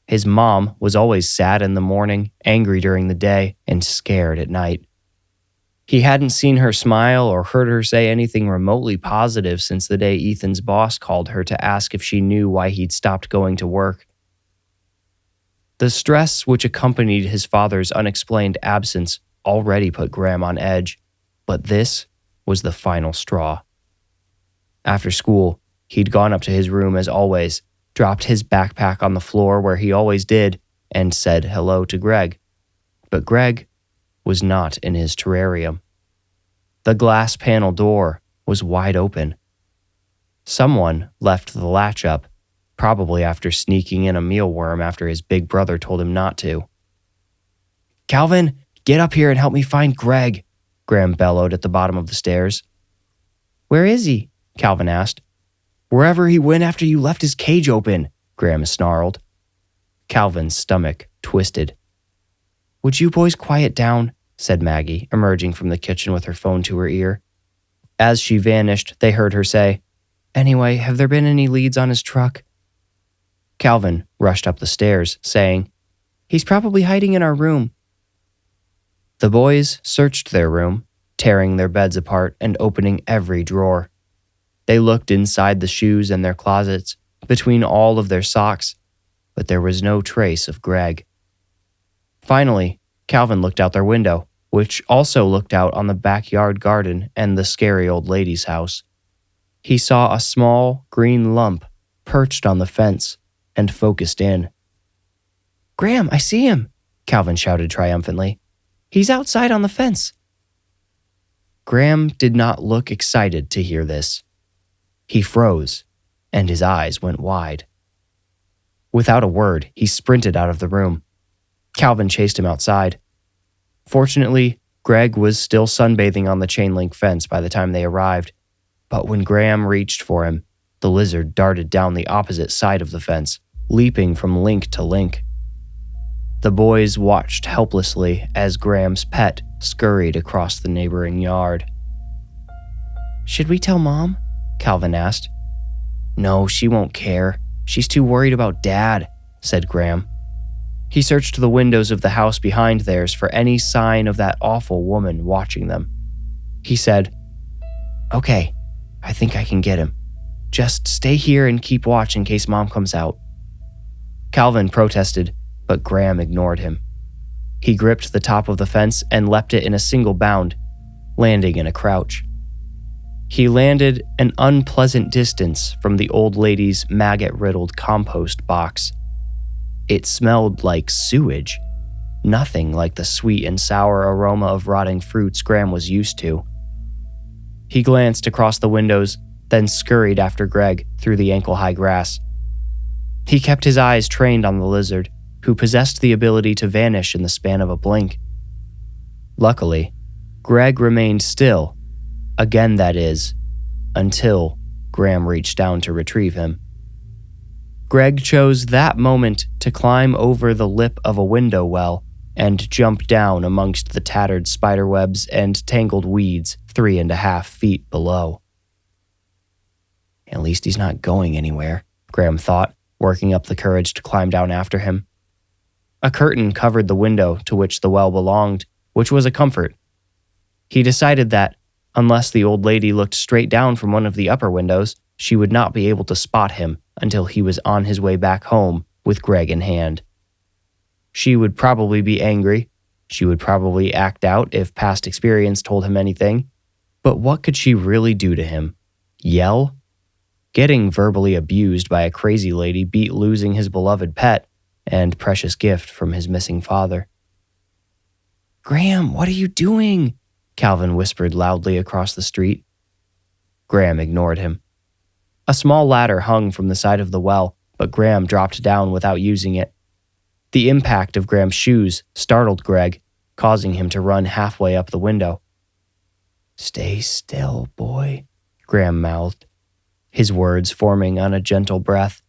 His mom was always sad in the morning, angry during the day, and scared at night. He hadn't seen her smile or heard her say anything remotely positive since the day Ethan's boss called her to ask if she knew why he'd stopped going to work. The stress which accompanied his father's unexplained absence already put Graham on edge, but this was the final straw. After school, he'd gone up to his room as always, dropped his backpack on the floor where he always did, and said hello to Greg. But Greg was not in his terrarium. The glass panel door was wide open. Someone left the latch up, probably after sneaking in a mealworm after his big brother told him not to. "Calvin, get up here and help me find Greg," Graham bellowed at the bottom of the stairs. "Where is he?" Calvin asked. "Wherever he went after you left his cage open," Graham snarled. Calvin's stomach twisted. "Would you boys quiet down?" said Maggie, emerging from the kitchen with her phone to her ear. As she vanished, they heard her say, "Anyway, have there been any leads on his truck?" Calvin rushed up the stairs, saying, "He's probably hiding in our room." The boys searched their room, tearing their beds apart and opening every drawer. They looked inside the shoes and their closets, between all of their socks, but there was no trace of Greg. Finally, Calvin looked out their window, which also looked out on the backyard garden and the scary old lady's house. he saw a small green lump perched on the fence and focused in. "Graham, I see him," Calvin shouted triumphantly. "He's outside on the fence." Graham did not look excited to hear this. He froze, and his eyes went wide. Without a word, he sprinted out of the room. Calvin chased him outside. Fortunately, Greg was still sunbathing on the chain-link fence by the time they arrived, but when Graham reached for him, the lizard darted down the opposite side of the fence, leaping from link to link. The boys watched helplessly as Graham's pet scurried across the neighboring yard. "Should we tell Mom?" Calvin asked. "No, she won't care. She's too worried about Dad," said Graham. He searched the windows of the house behind theirs for any sign of that awful woman watching them. He said, "Okay, I think I can get him. Just stay here and keep watch in case Mom comes out." Calvin protested, but Graham ignored him. He gripped the top of the fence and leapt it in a single bound, landing in a crouch. He landed an unpleasant distance from the old lady's maggot-riddled compost box. It smelled like sewage, nothing like the sweet and sour aroma of rotting fruits Graham was used to. He glanced across the windows, then scurried after Greg through the ankle-high grass. He kept his eyes trained on the lizard, who possessed the ability to vanish in the span of a blink. Luckily, Greg remained still, again that is, until Graham reached down to retrieve him. Greg chose that moment to climb over the lip of a window well and jump down amongst the tattered spiderwebs and tangled weeds 3.5 feet below. "At least he's not going anywhere," Graham thought, working up the courage to climb down after him. A curtain covered the window to which the well belonged, which was a comfort. He decided that, unless the old lady looked straight down from one of the upper windows, she would not be able to spot him until he was on his way back home with Greg in hand. She would probably be angry. She would probably act out if past experience told him anything. But what could she really do to him? Yell? Getting verbally abused by a crazy lady beat losing his beloved pet and precious gift from his missing father. "Graham, what are you doing?" Calvin whispered loudly across the street. Graham ignored him. A small ladder hung from the side of the well, but Graham dropped down without using it. The impact of Graham's shoes startled Greg, causing him to run halfway up the window. "Stay still, boy," Graham mouthed, his words forming on a gentle breath.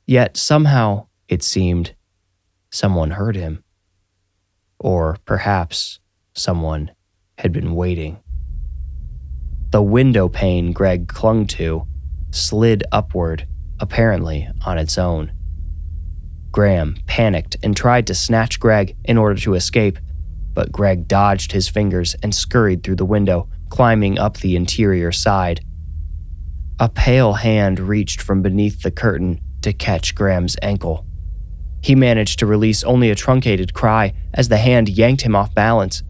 Yet somehow, it seemed, someone heard him. Or perhaps someone had been waiting. The window pane Greg clung to slid upward, apparently on its own. Graham panicked and tried to snatch Greg in order to escape, but Greg dodged his fingers and scurried through the window, climbing up the interior side. A pale hand reached from beneath the curtain to catch Graham's ankle. He managed to release only a truncated cry as the hand yanked him off balance.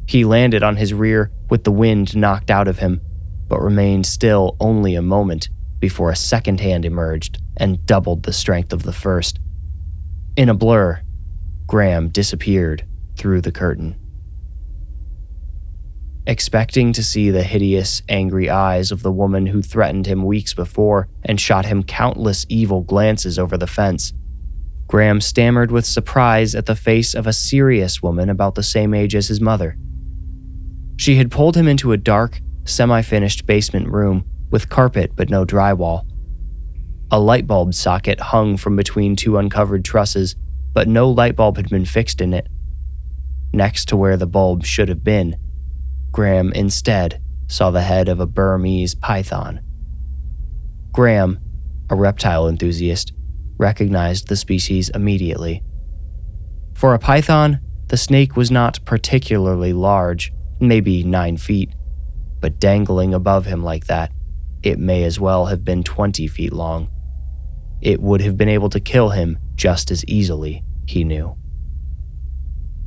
He landed on his rear with the wind knocked out of him, but remained still only a moment before a second hand emerged and doubled the strength of the first. In a blur, Graham disappeared through the curtain. Expecting to see the hideous, angry eyes of the woman who threatened him weeks before and shot him countless evil glances over the fence, Graham stammered with surprise at the face of a serious woman about the same age as his mother. She had pulled him into a dark, semi-finished basement room with carpet but no drywall. A light bulb socket hung from between two uncovered trusses, but no light bulb had been fixed in it. Next to where the bulb should have been, Graham instead saw the head of a Burmese python. Graham, a reptile enthusiast, recognized the species immediately. For a python, the snake was not particularly large, maybe 9 feet, but dangling above him like that, it may as well have been 20 feet long. It would have been able to kill him just as easily, he knew.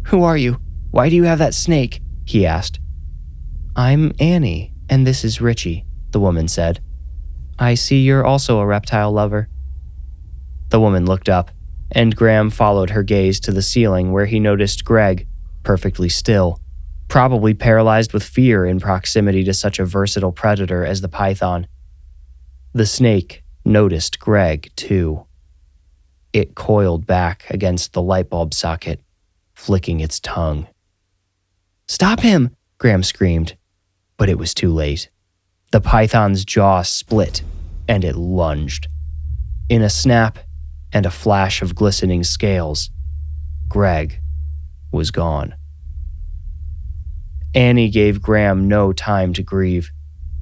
"Who are you? Why do you have that snake?" he asked. "I'm Annie, and this is Richie," the woman said, I see you're also a reptile lover." The woman looked up, and Graham followed her gaze to the ceiling where he noticed Greg, perfectly still, probably paralyzed with fear in proximity to such a versatile predator as the python. The snake noticed Greg, too. It coiled back against the light bulb socket, flicking its tongue. "Stop him!" Graham screamed, but it was too late. The python's jaw split, and it lunged. In a snap and a flash of glistening scales, Greg was gone. Annie gave Graham no time to grieve.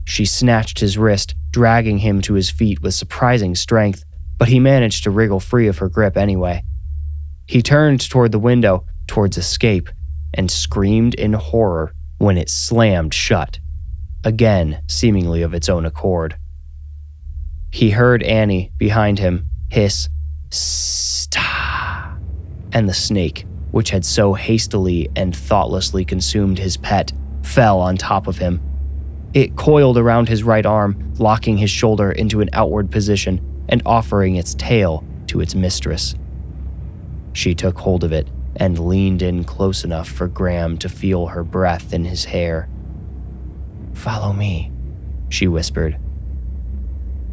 She snatched his wrist, dragging him to his feet with surprising strength, but he managed to wriggle free of her grip anyway. He turned toward the window, towards escape, and screamed in horror when it slammed shut, again seemingly of its own accord. He heard Annie, behind him, hiss, "Sta!" and the snake, which had so hastily and thoughtlessly consumed his pet, fell on top of him. It coiled around his right arm, locking his shoulder into an outward position and offering its tail to its mistress. She took hold of it and leaned in close enough for Graham to feel her breath in his hair. "Follow me," she whispered.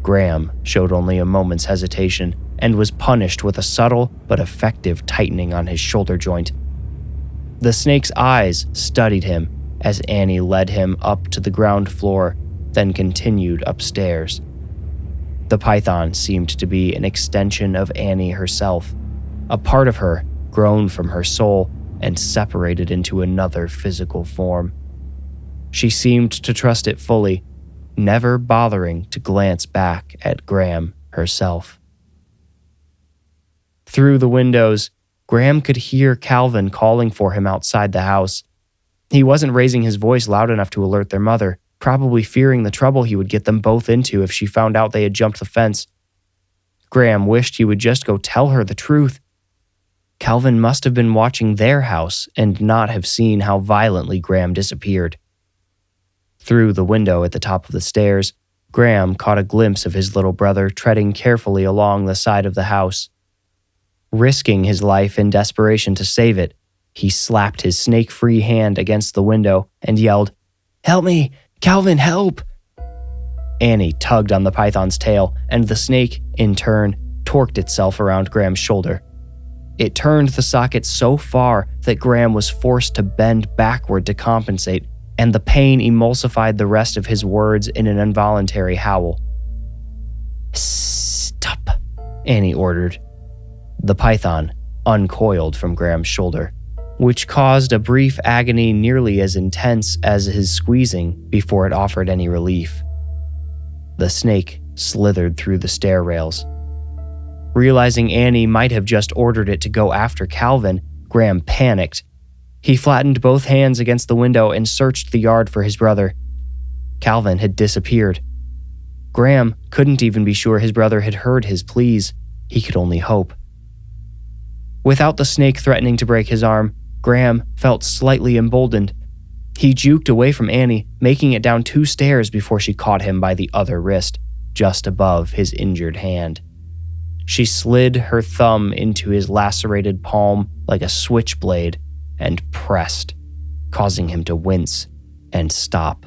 Graham showed only a moment's hesitation and was punished with a subtle but effective tightening on his shoulder joint. The snake's eyes studied him as Annie led him up to the ground floor, then continued upstairs. The python seemed to be an extension of Annie herself, a part of her grown from her soul and separated into another physical form. She seemed to trust it fully, never bothering to glance back at Graham herself. Through the windows, Graham could hear Calvin calling for him outside the house. He wasn't raising his voice loud enough to alert their mother, probably fearing the trouble he would get them both into if she found out they had jumped the fence. Graham wished he would just go tell her the truth. Calvin must have been watching their house and not have seen how violently Graham disappeared. Through the window at the top of the stairs, Graham caught a glimpse of his little brother treading carefully along the side of the house. Risking his life in desperation to save it, he slapped his snake-free hand against the window and yelled, "Help me! Calvin, help!" Annie tugged on the python's tail, and the snake, in turn, torqued itself around Graham's shoulder. It turned the socket so far that Graham was forced to bend backward to compensate, and the pain emulsified the rest of his words in an involuntary howl. "Stop," Annie ordered. The python uncoiled from Graham's shoulder, which caused a brief agony nearly as intense as his squeezing before it offered any relief. The snake slithered through the stair rails. Realizing Annie might have just ordered it to go after Calvin, Graham panicked. He flattened both hands against the window and searched the yard for his brother. Calvin had disappeared. Graham couldn't even be sure his brother had heard his pleas. He could only hope. Without the snake threatening to break his arm, Graham felt slightly emboldened. He juked away from Annie, making it down 2 stairs before she caught him by the other wrist, just above his injured hand. She slid her thumb into his lacerated palm like a switchblade and pressed, causing him to wince and stop.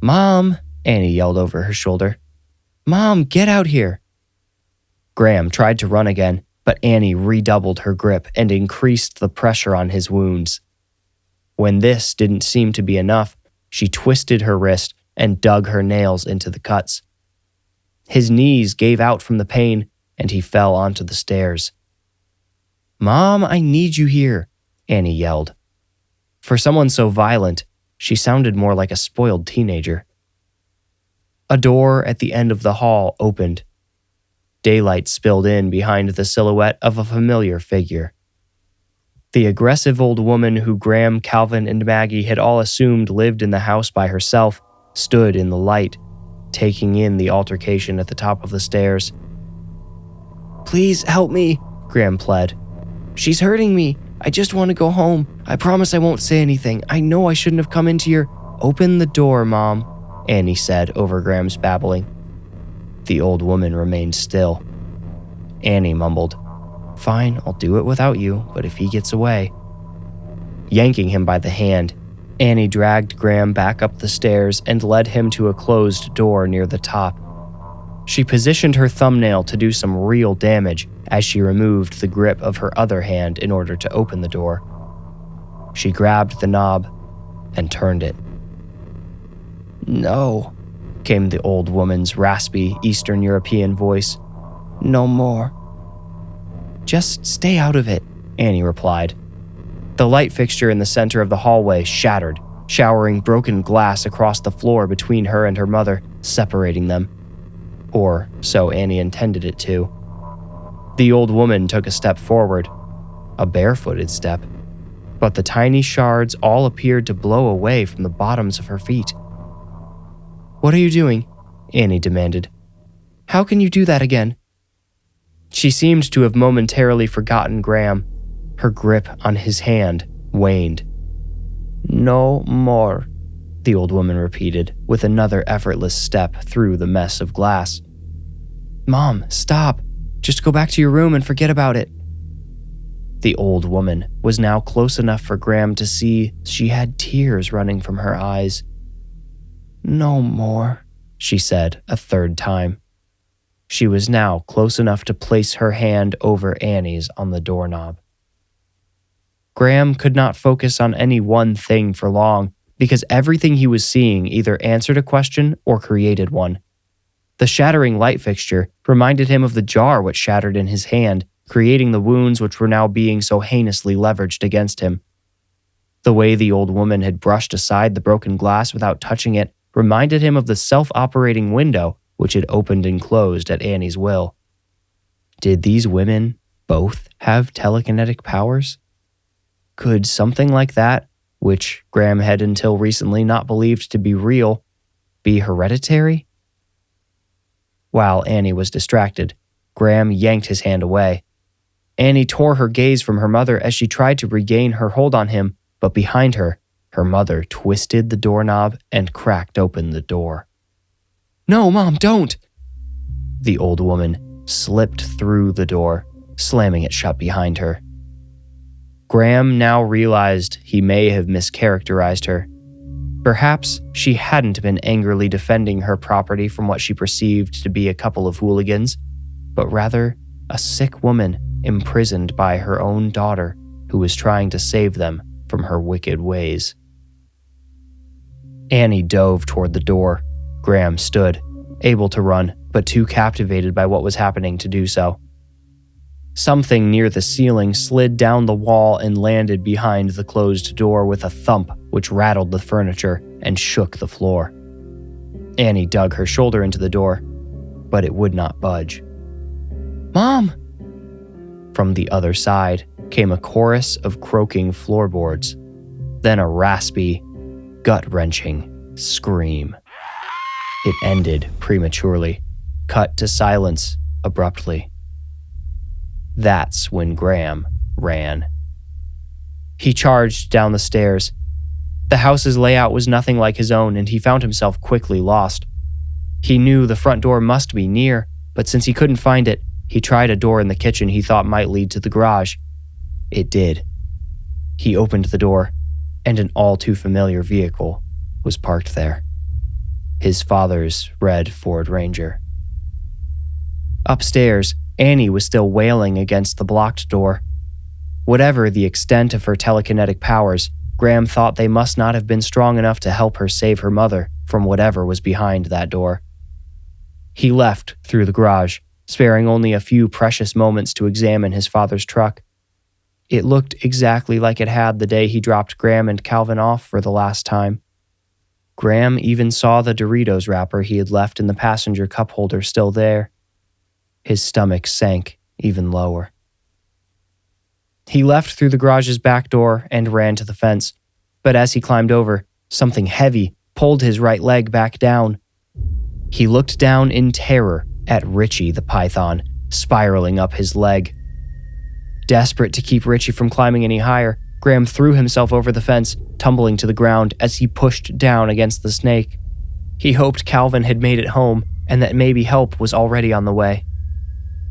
"Mom," Annie yelled over her shoulder. "Mom, get out here." Graham tried to run again, but Annie redoubled her grip and increased the pressure on his wounds. When this didn't seem to be enough, she twisted her wrist and dug her nails into the cuts. His knees gave out from the pain, and he fell onto the stairs. "Mom, I need you here," Annie yelled. For someone so violent, she sounded more like a spoiled teenager. A door at the end of the hall opened. Daylight spilled in behind the silhouette of a familiar figure. The aggressive old woman who Graham, Calvin, and Maggie had all assumed lived in the house by herself stood in the light, taking in the altercation at the top of the stairs. "Please help me," Graham pled. "She's hurting me. I just want to go home. I promise I won't say anything. I know I shouldn't have come into your—" "Open the door, Mom," Annie said over Graham's babbling. The old woman remained still. Annie mumbled, "Fine, I'll do it without you, but if he gets away." Yanking him by the hand, Annie dragged Graham back up the stairs and led him to a closed door near the top. She positioned her thumbnail to do some real damage as she removed the grip of her other hand in order to open the door. She grabbed the knob and turned it. "No," came the old woman's raspy Eastern European voice. "No more." "Just stay out of it," Annie replied. The light fixture in the center of the hallway shattered, showering broken glass across the floor between her and her mother, separating them. Or so Annie intended it to. The old woman took a step forward, a barefooted step, but the tiny shards all appeared to blow away from the bottoms of her feet. "What are you doing?" Annie demanded. "How can you do that again?" She seemed to have momentarily forgotten Graham. Her grip on his hand waned. "No more," the old woman repeated, with another effortless step through the mess of glass. "Mom, stop. Just go back to your room and forget about it." The old woman was now close enough for Graham to see she had tears running from her eyes. "No more," she said a third time. She was now close enough to place her hand over Annie's on the doorknob. Graham could not focus on any one thing for long because everything he was seeing either answered a question or created one. The shattering light fixture reminded him of the jar which shattered in his hand, creating the wounds which were now being so heinously leveraged against him. The way the old woman had brushed aside the broken glass without touching it reminded him of the self-operating window which had opened and closed at Annie's will. Did these women both have telekinetic powers? Could something like that, which Graham had until recently not believed to be real, be hereditary? While Annie was distracted, Graham yanked his hand away. Annie tore her gaze from her mother as she tried to regain her hold on him, but behind her, her mother twisted the doorknob and cracked open the door. "No, Mom, don't!" The old woman slipped through the door, slamming it shut behind her. Graham now realized he may have mischaracterized her. Perhaps she hadn't been angrily defending her property from what she perceived to be a couple of hooligans, but rather a sick woman imprisoned by her own daughter who was trying to save them from her wicked ways. Annie dove toward the door. Graham stood, able to run, but too captivated by what was happening to do so. Something near the ceiling slid down the wall and landed behind the closed door with a thump which rattled the furniture and shook the floor. Annie dug her shoulder into the door, but it would not budge. "Mom!" From the other side came a chorus of croaking floorboards, then a raspy, gut-wrenching scream. It ended prematurely, cut to silence abruptly. That's when Graham ran. He charged down the stairs. The house's layout was nothing like his own, and he found himself quickly lost. He knew the front door must be near, but since he couldn't find it, he tried a door in the kitchen he thought might lead to the garage. It did. He opened the door, and an all-too-familiar vehicle was parked there. His father's red Ford Ranger. Upstairs, Annie was still wailing against the blocked door. Whatever the extent of her telekinetic powers, Graham thought they must not have been strong enough to help her save her mother from whatever was behind that door. He left through the garage, sparing only a few precious moments to examine his father's truck. It looked exactly like it had the day he dropped Graham and Calvin off for the last time. Graham even saw the Doritos wrapper he had left in the passenger cup holder still there. His stomach sank even lower. He left through the garage's back door and ran to the fence, but as he climbed over, something heavy pulled his right leg back down. He looked down in terror at Richie the python, spiraling up his leg. Desperate to keep Richie from climbing any higher, Graham threw himself over the fence, tumbling to the ground as he pushed down against the snake. He hoped Calvin had made it home and that maybe help was already on the way.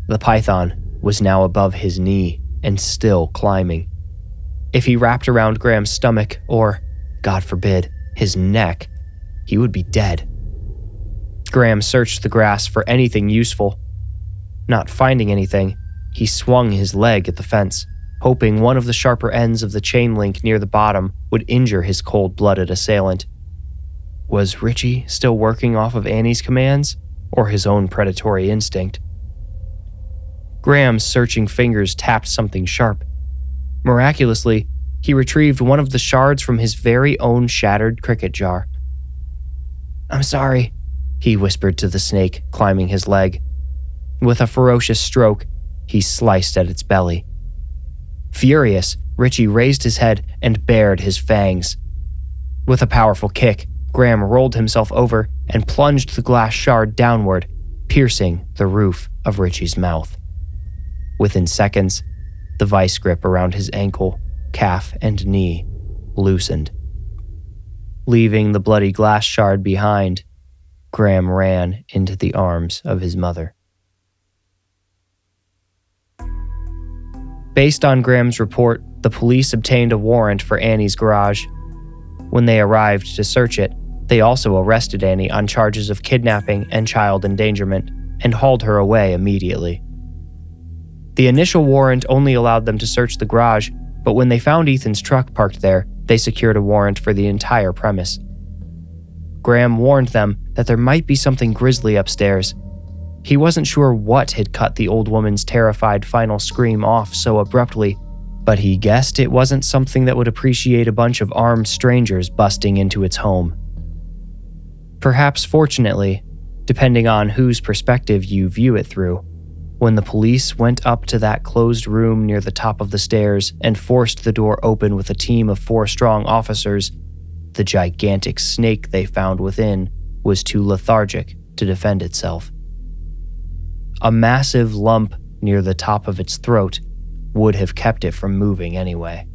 The python was now above his knee and still climbing. If he wrapped around Graham's stomach or, God forbid, his neck, he would be dead. Graham searched the grass for anything useful. Not finding anything, he swung his leg at the fence, hoping one of the sharper ends of the chain link near the bottom would injure his cold-blooded assailant. Was Richie still working off of Annie's commands, or his own predatory instinct? Graham's searching fingers tapped something sharp. Miraculously, he retrieved one of the shards from his very own shattered cricket jar. "I'm sorry," he whispered to the snake, climbing his leg. With a ferocious stroke, he sliced at its belly. Furious, Richie raised his head and bared his fangs. With a powerful kick, Graham rolled himself over and plunged the glass shard downward, piercing the roof of Richie's mouth. Within seconds, the vice grip around his ankle, calf, and knee loosened. Leaving the bloody glass shard behind, Graham ran into the arms of his mother. Based on Graham's report, the police obtained a warrant for Annie's garage. When they arrived to search it, they also arrested Annie on charges of kidnapping and child endangerment and hauled her away immediately. The initial warrant only allowed them to search the garage, but when they found Ethan's truck parked there, they secured a warrant for the entire premise. Graham warned them that there might be something grisly upstairs. He wasn't sure what had cut the old woman's terrified final scream off so abruptly, but he guessed it wasn't something that would appreciate a bunch of armed strangers busting into its home. Perhaps fortunately, depending on whose perspective you view it through, when the police went up to that closed room near the top of the stairs and forced the door open with a team of 4 strong officers, the gigantic snake they found within was too lethargic to defend itself. A massive lump near the top of its throat would have kept it from moving anyway.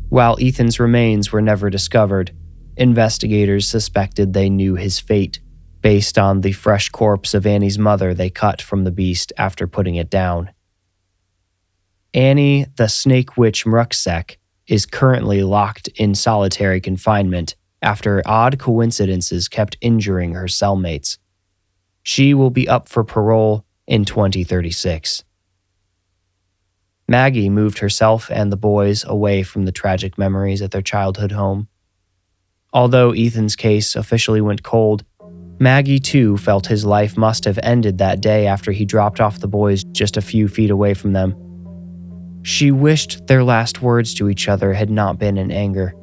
While Ethan's remains were never discovered, investigators suspected they knew his fate based on the fresh corpse of Annie's mother they cut from the beast after putting it down. Annie the Snake Witch Mruksek is currently locked in solitary confinement after odd coincidences kept injuring her cellmates. She will be up for parole in 2036. Maggie moved herself and the boys away from the tragic memories at their childhood home. Although Ethan's case officially went cold, Maggie too felt his life must have ended that day after he dropped off the boys just a few feet away from them. She wished their last words to each other had not been in anger.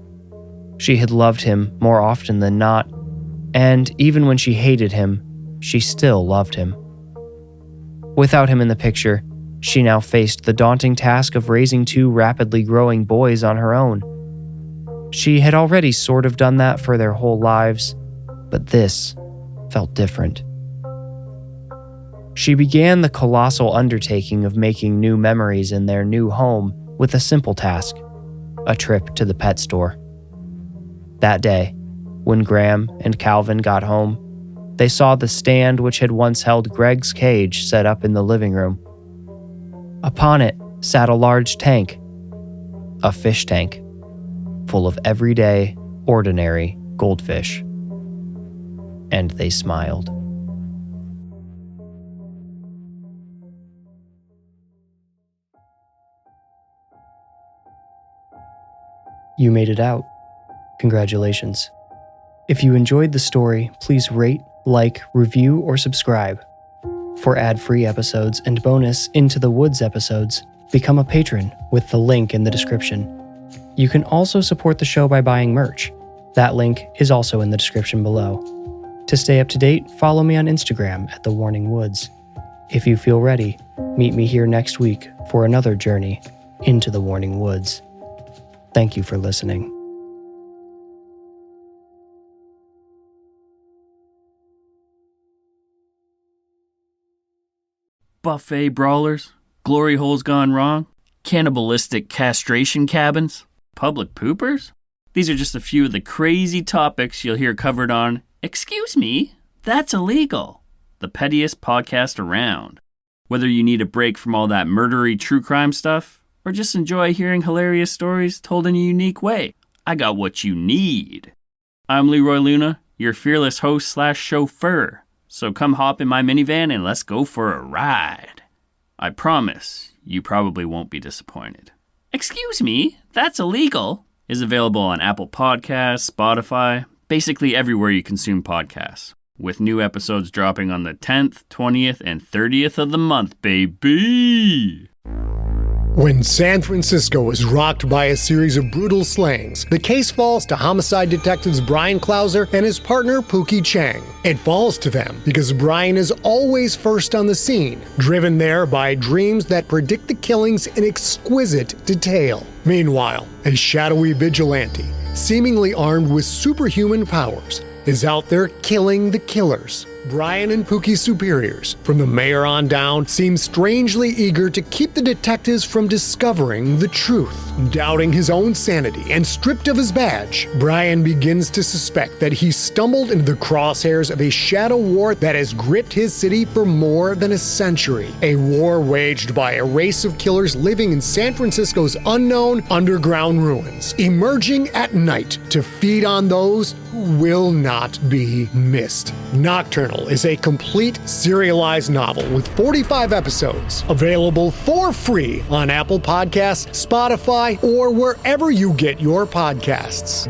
She had loved him more often than not, and even when she hated him, she still loved him. Without him in the picture, she now faced the daunting task of raising 2 rapidly growing boys on her own. She had already sort of done that for their whole lives, but this felt different. She began the colossal undertaking of making new memories in their new home with a simple task: a trip to the pet store. That day, when Graham and Calvin got home, they saw the stand which had once held Greg's cage set up in the living room. Upon it sat a large tank, a fish tank, full of everyday, ordinary goldfish. And they smiled. You made it out. Congratulations. If you enjoyed the story, please rate, like, review, or subscribe. For ad-free episodes and bonus Into the Woods episodes, become a patron with the link in the description. You can also support the show by buying merch. That link is also in the description below. To stay up to date, follow me on Instagram at TheWarningWoods. If you feel ready, meet me here next week for another journey into the Warning Woods. Thank you for listening. Buffet brawlers, glory holes gone wrong, cannibalistic castration cabins, public poopers? These are just a few of the crazy topics you'll hear covered on Excuse Me, That's Illegal, the pettiest podcast around. Whether you need a break from all that murdery true crime stuff, or just enjoy hearing hilarious stories told in a unique way, I got what you need. I'm Leroy Luna, your fearless host/chauffeur. So come hop in my minivan and let's go for a ride. I promise you probably won't be disappointed. Excuse Me, That's Illegal is available on Apple Podcasts, Spotify, basically everywhere you consume podcasts, with new episodes dropping on the 10th, 20th, and 30th of the month, baby! When San Francisco is rocked by a series of brutal slayings, the case falls to homicide detectives Brian Clauser and his partner Pookie Chang. It falls to them because Brian is always first on the scene, driven there by dreams that predict the killings in exquisite detail. Meanwhile, a shadowy vigilante, seemingly armed with superhuman powers, is out there killing the killers. Brian and Pookie's superiors, from the mayor on down, seem strangely eager to keep the detectives from discovering the truth. Doubting his own sanity and stripped of his badge, Brian begins to suspect that he stumbled into the crosshairs of a shadow war that has gripped his city for more than a century. A war waged by a race of killers living in San Francisco's unknown underground ruins, emerging at night to feed on those who will not be missed. Nocturnal is a complete serialized novel with 45 episodes, available for free on Apple Podcasts, Spotify, or wherever you get your podcasts.